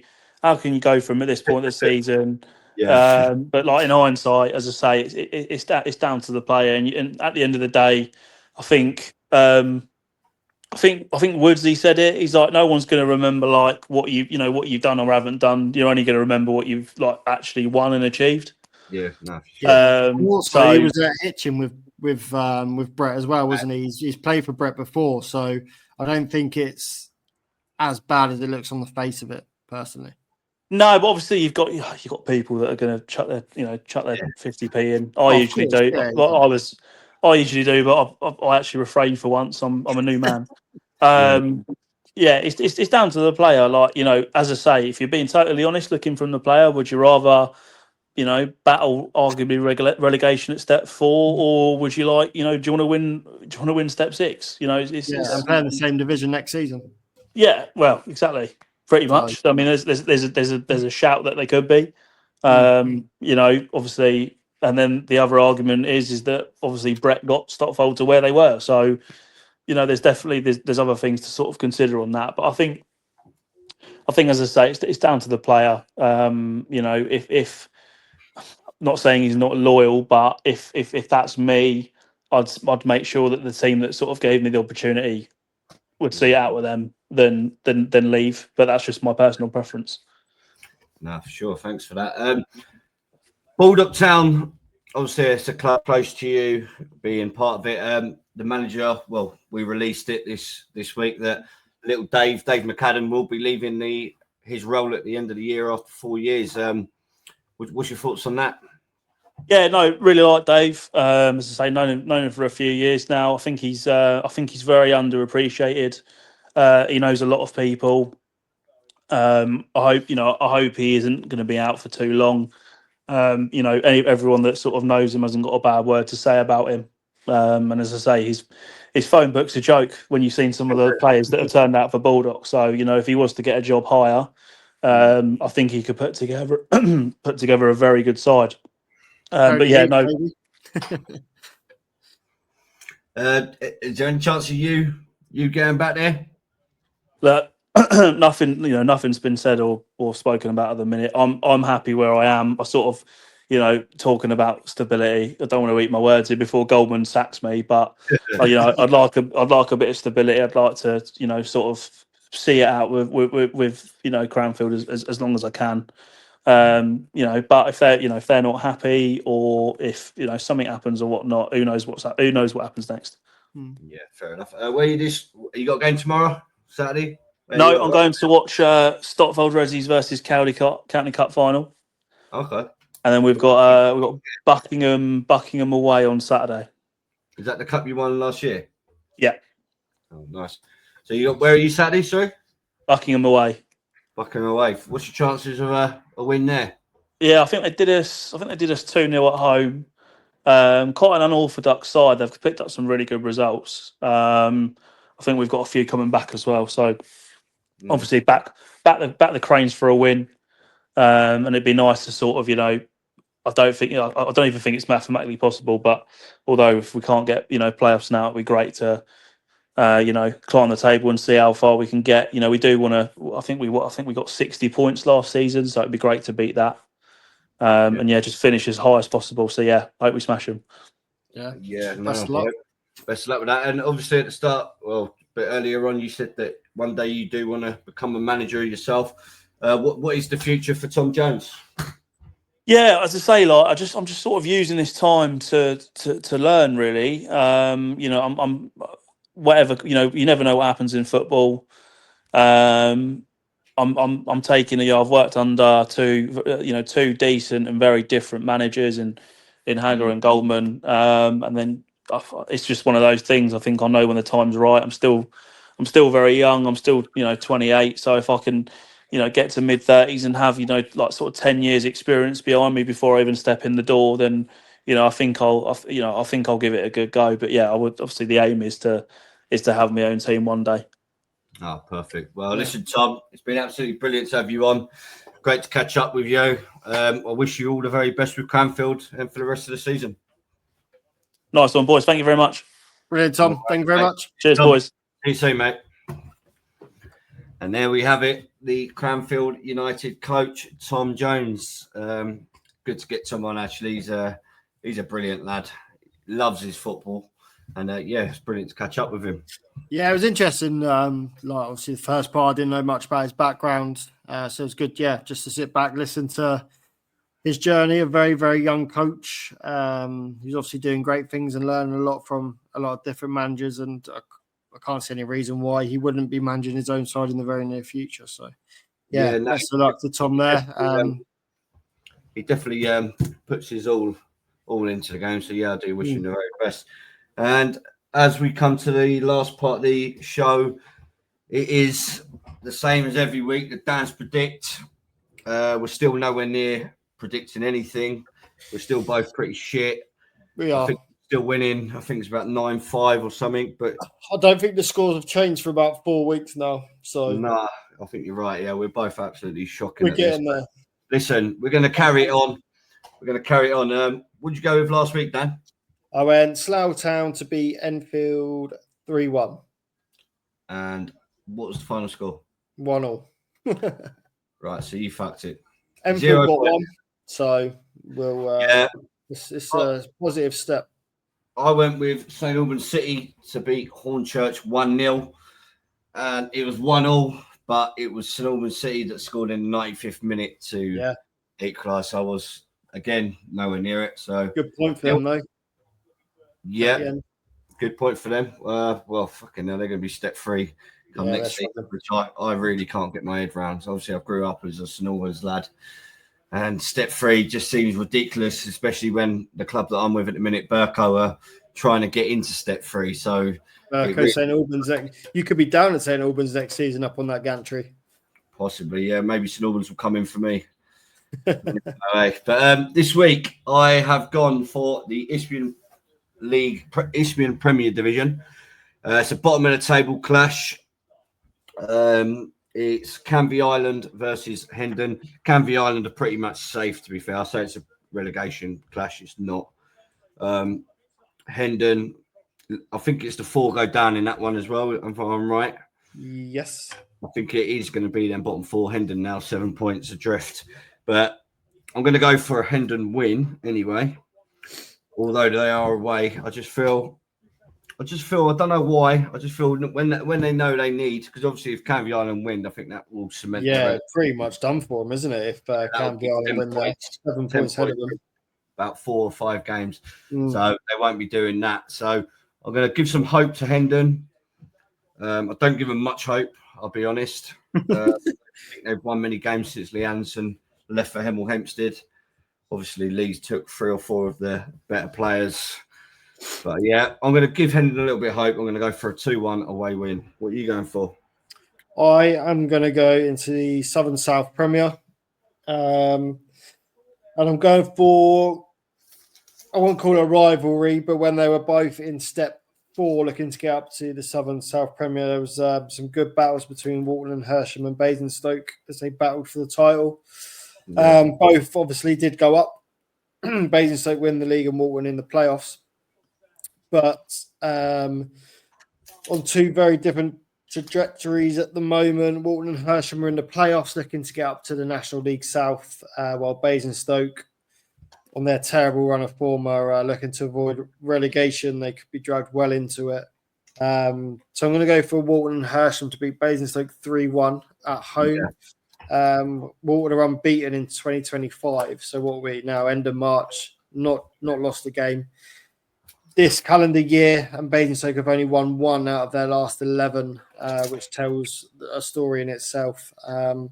go from at this point of the season? Yeah. But like in hindsight, as I say, it's down to the player, and at the end of the day, I think Woodsy said it. He's like, no one's going to remember like what you've done or haven't done. You're only going to remember what you've like actually won and achieved. Yeah, no. Also, he was at Hitchin with Brett as well, wasn't he? He's played for Brett before, so I don't think it's as bad as it looks on the face of it, personally. No, but obviously you've got people that are going to chuck their 50p in. I usually do. Yeah. I usually do, but I actually refrain for once. I'm a new man. It's down to the player. Like as I say, if you're being totally honest, looking from the player, would you rather battle arguably relegation at step 4, or would you like do you want to win step 6? It's and playing the same division next season. Yeah, well, exactly. Pretty much. I mean, there's a shout that they could be, obviously, and then the other argument is that obviously Brett got Stotfold to where they were, so there's definitely there's other things to sort of consider on that. But I think as I say, it's down to the player. If not saying he's not loyal, but if that's me, I'd make sure that the team that sort of gave me the opportunity would see it out with them than leave. But that's just my personal preference. No, for sure. Thanks for that. Baldock Town, obviously, it's a club close to you, being part of it. The manager, well, we released it this week that little Dave McAdam will be leaving his role at the end of the year after 4 years. What's your thoughts on that? Yeah, no, really like Dave. As I say, known him for a few years now. I think he's very underappreciated. He knows a lot of people. I hope he isn't going to be out for too long. Everyone that sort of knows him hasn't got a bad word to say about him. And as I say, his phone book's a joke when you've seen some of the players that have turned out for Baldock. So if he was to get a job higher, I think he could put together a very good side. But yeah, no. Is there any chance of you going back there? Look, nothing's been said or spoken about at the minute. I'm happy where I am. I sort of, talking about stability. I don't want to eat my words here before Goldman sacks me, but I'd like a bit of stability. I'd like to, sort of see it out with Cranfield as long as I can. But if they're not happy, or if something happens or whatnot, who knows what happens next. Yeah, fair enough. Where you got a game tomorrow, Saturday? No, I'm going to watch Stotfold Resies versus County Cup final. Okay. And then we've got Buckingham away on Saturday. Is that the cup you won last year? Yeah. Oh, nice. So where are you Saturday? Sorry. Buckingham away. Buckingham away. What's your chances of a win there? Yeah, I think they did us 2-0 at home. Quite an unorthodox side. They've picked up some really good results. I think we've got a few coming back as well. So obviously back the Cranes for a win. And it'd be nice to sort of, I don't even think it's mathematically possible, but although if we can't get, playoffs now, it'd be great to climb the table and see how far we can get. We do want to. I think we got 60 points last season, so it'd be great to beat that. And just finish as high as possible. So I hope we smash them. Yeah. Best of luck. Best of luck with that. And obviously at the start, well, a bit earlier on, you said that one day you do want to become a manager yourself. What is the future for Tom Jones? Yeah, as I say, I'm just sort of using this time to learn. Really, I'm whatever. You never know what happens in football. I'm taking. I've worked under two decent and very different managers in Hagger and Goldman, and then it's just one of those things. I think I know when the time's right. I'm still still very young. I'm still 28. So if I can get to mid-30s and have like sort of 10 years experience behind me before I even step in the door, then I think I'll give it a good go. But yeah, I would obviously, the aim is to have my own team one day. Oh, perfect. Well, listen, Tom, it's been absolutely brilliant to have you on. Great to catch up with you. I wish you all the very best with Cranfield and for the rest of the season. Nice one, boys. Thank you very much. Brilliant, Tom. Thank you very much. Cheers, Tom, boys. See you soon, mate. And there we have it, the Cranfield United coach, Tom Jones. Good to get Tom on, actually. He's a brilliant lad. Loves his football. And, it's brilliant to catch up with him. Yeah, it was interesting. Like obviously, the first part, I didn't know much about his background. So it was good, just to sit back, listen to his journey. A very, very young coach. He's obviously doing great things and learning a lot from a lot of different managers. And I can't see any reason why he wouldn't be managing his own side in the very near future. So, best of luck to Tom there. He definitely puts his all into the game. So, I do wish him the very best. And as we come to the last part of the show, it is the same as every week. The Dan's Predict. We're still nowhere near predicting anything. We're still both pretty shit. We are. I think still winning. I think it's about 9-5 or something. But I don't think the scores have changed for about 4 weeks now. So no, I think you're right. Yeah, we're both absolutely shocking. We're getting there. Listen, we're going to carry it on. What'd you go with last week, Dan? I went Slough Town to beat Enfield 3-1. And what was the final score? 1-1. Right, so you fucked it. Enfield got one, so we'll. It's a positive step. I went with St Albans City to beat Hornchurch 1-0, and it was 1-1. But it was St Albans City that scored in the 95th minute to equalise. So I was again nowhere near it. So good point for them, though. Yeah, good point for them. Well, fucking hell, they're going to be step free come next season, which I really can't get my head around. So obviously, I grew up as a St Albans lad, and step free just seems ridiculous, especially when the club that I'm with at the minute, Burco, are trying to get into step free. So Burco, St Albans, you could be down at St Albans next season up on that gantry. Possibly, yeah. Maybe St Albans will come in for me. But this week, I have gone for the Isthmian League, Isthmian Premier Division. It's a bottom of the table clash. It's Canvey Island versus Hendon. Canvey Island are pretty much safe, to be fair. I say it's a relegation clash. It's not. Hendon, I think it's the 4 go down in that one as well, if I'm right. Yes. I think it is going to be them bottom 4. Hendon now 7 points adrift. But I'm going to go for a Hendon win anyway. Although they are away, I just feel, I don't know why. I just feel when they know they need, because obviously if Canvey Island win, I think that will cement. Yeah, pretty much done for them, isn't it? If Canvey Island win, they're 7 points ahead of them. About 4 or 5 games, so they won't be doing that. So I'm going to give some hope to Hendon. I don't give them much hope, I'll be honest. I think they've won many games since Lee Anderson left for Hemel Hempstead. Obviously, Leeds took 3 or 4 of their better players. But yeah, I'm going to give Hendon a little bit of hope. I'm going to go for a 2-1 away win. What are you going for? I am going to go into the Southern South Premier. And I'm going for, I won't call it a rivalry, but when they were both in step 4 looking to get up to the Southern South Premier, there was some good battles between Walton and Hersham and Basingstoke as they battled for the title. Both obviously did go up. Basingstoke win the league and Walton in the playoffs. But on 2 very different trajectories at the moment. Walton and Hersham are in the playoffs looking to get up to the National League South, while Basingstoke, on their terrible run of form, are looking to avoid relegation. They could be dragged well into it. So I'm going to go for Walton and Hersham to beat Basingstoke 3-1 at home. Yeah. Walton are unbeaten in 2025. So what are we now? End of March, not lost a game this calendar year, and Basingstoke have only won 1 out of their last 11, which tells a story in itself. So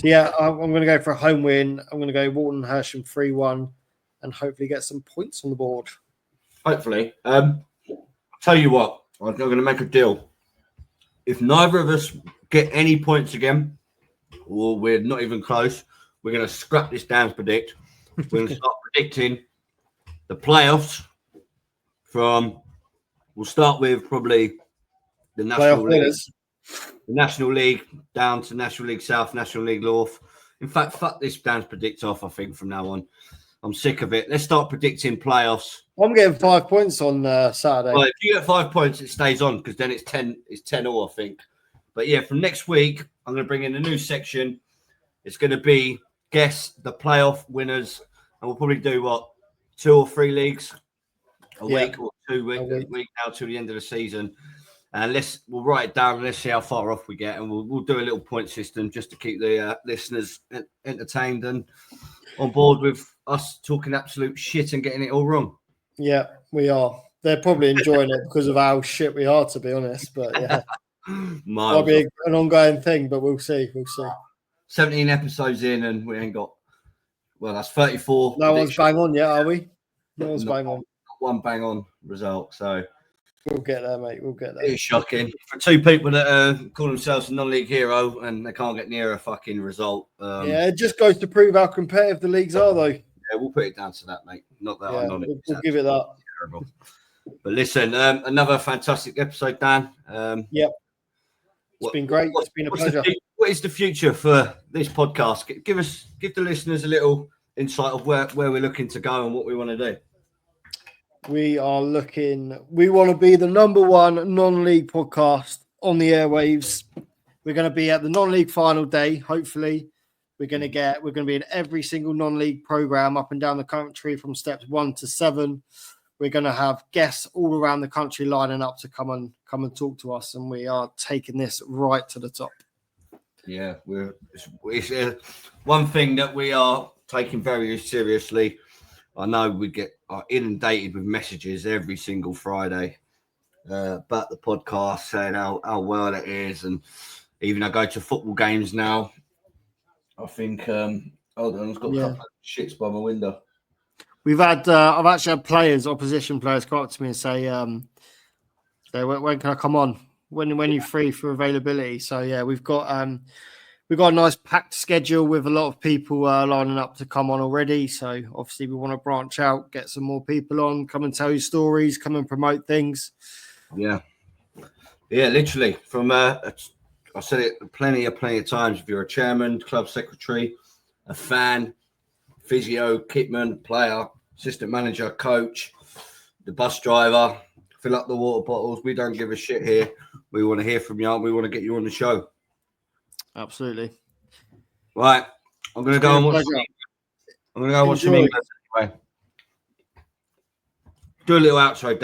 yeah, I'm going to go for a home win. I'm going to go Walton and Hersham 3-1 and hopefully get some points on the board. Hopefully. Tell you what, I'm going to make a deal. if neither of us get any points again, or we're not even close, we're going to scrap this Dan's predict. We're going to start predicting the playoffs from. We'll start with probably the National League. The National League down to National League South, National League North. In fact, fuck this Dan's predict off, I think, from now on. I'm sick of it. Let's start predicting playoffs. I'm getting 5 points on Saturday. Well, if you get 5 points, it stays on because then it's 10. It's 10 all, I think. But yeah, from next week, I'm going to bring in a new section. It's going to be guess the playoff winners, and we'll probably do what 2 or 3 leagues a week or 2 weeks a week now till the end of the season. And we'll write it down and let's see how far off we get, and we'll do a little point system just to keep the listeners entertained and on board with us talking absolute shit and getting it all wrong. Yeah, we are. They're probably enjoying it because of how shit we are, to be honest. But yeah, might be an ongoing thing, but we'll see. 17 episodes in, and we ain't got. Well, that's 34. No one's bang on yet, are we? No one's bang on. One bang on result. So we'll get there, mate. We'll get there. It's shocking for 2 people that call themselves a non-league hero and they can't get near a fucking result. Yeah, it just goes to prove how competitive the leagues are, though. Yeah, we'll put it down to that, mate. Not that I'm non-league. We'll give it that. Terrible. But listen, another fantastic episode, Dan. Yep. It's been great. It's been a pleasure. What is the future for this podcast? Give the listeners a little insight of where we're looking to go and what we want to do. We want to be the #1 non-league podcast on the airwaves. We're going to be at the non-league final day. Hopefully we're going to be in every single non-league program up and down the country from steps 1 to 7. We're going to have guests all around the country lining up to come and talk to us. And we are taking this right to the top. Yeah. It's one thing that we are taking very seriously. I know we get inundated with messages every single Friday about the podcast, saying how well it is. And even I go to football games now. I think, hold on, I've got a couple of shits by my window. We've had, I've actually had opposition players come up to me and say, when can I come on? When you're free for availability. So yeah, we've got a nice packed schedule with a lot of people lining up to come on already. So obviously we want to branch out, get some more people on, come and tell you stories, come and promote things. Yeah, literally. From I said it plenty of times. If you're a chairman, club secretary, a fan, physio, kitman, player, assistant manager, coach, the bus driver, fill up the water bottles. We don't give a shit here. We want to hear from you. We want to get you on the show. Absolutely. Right. I'm going to go and watch some England anyway. Do a little outro, Dan.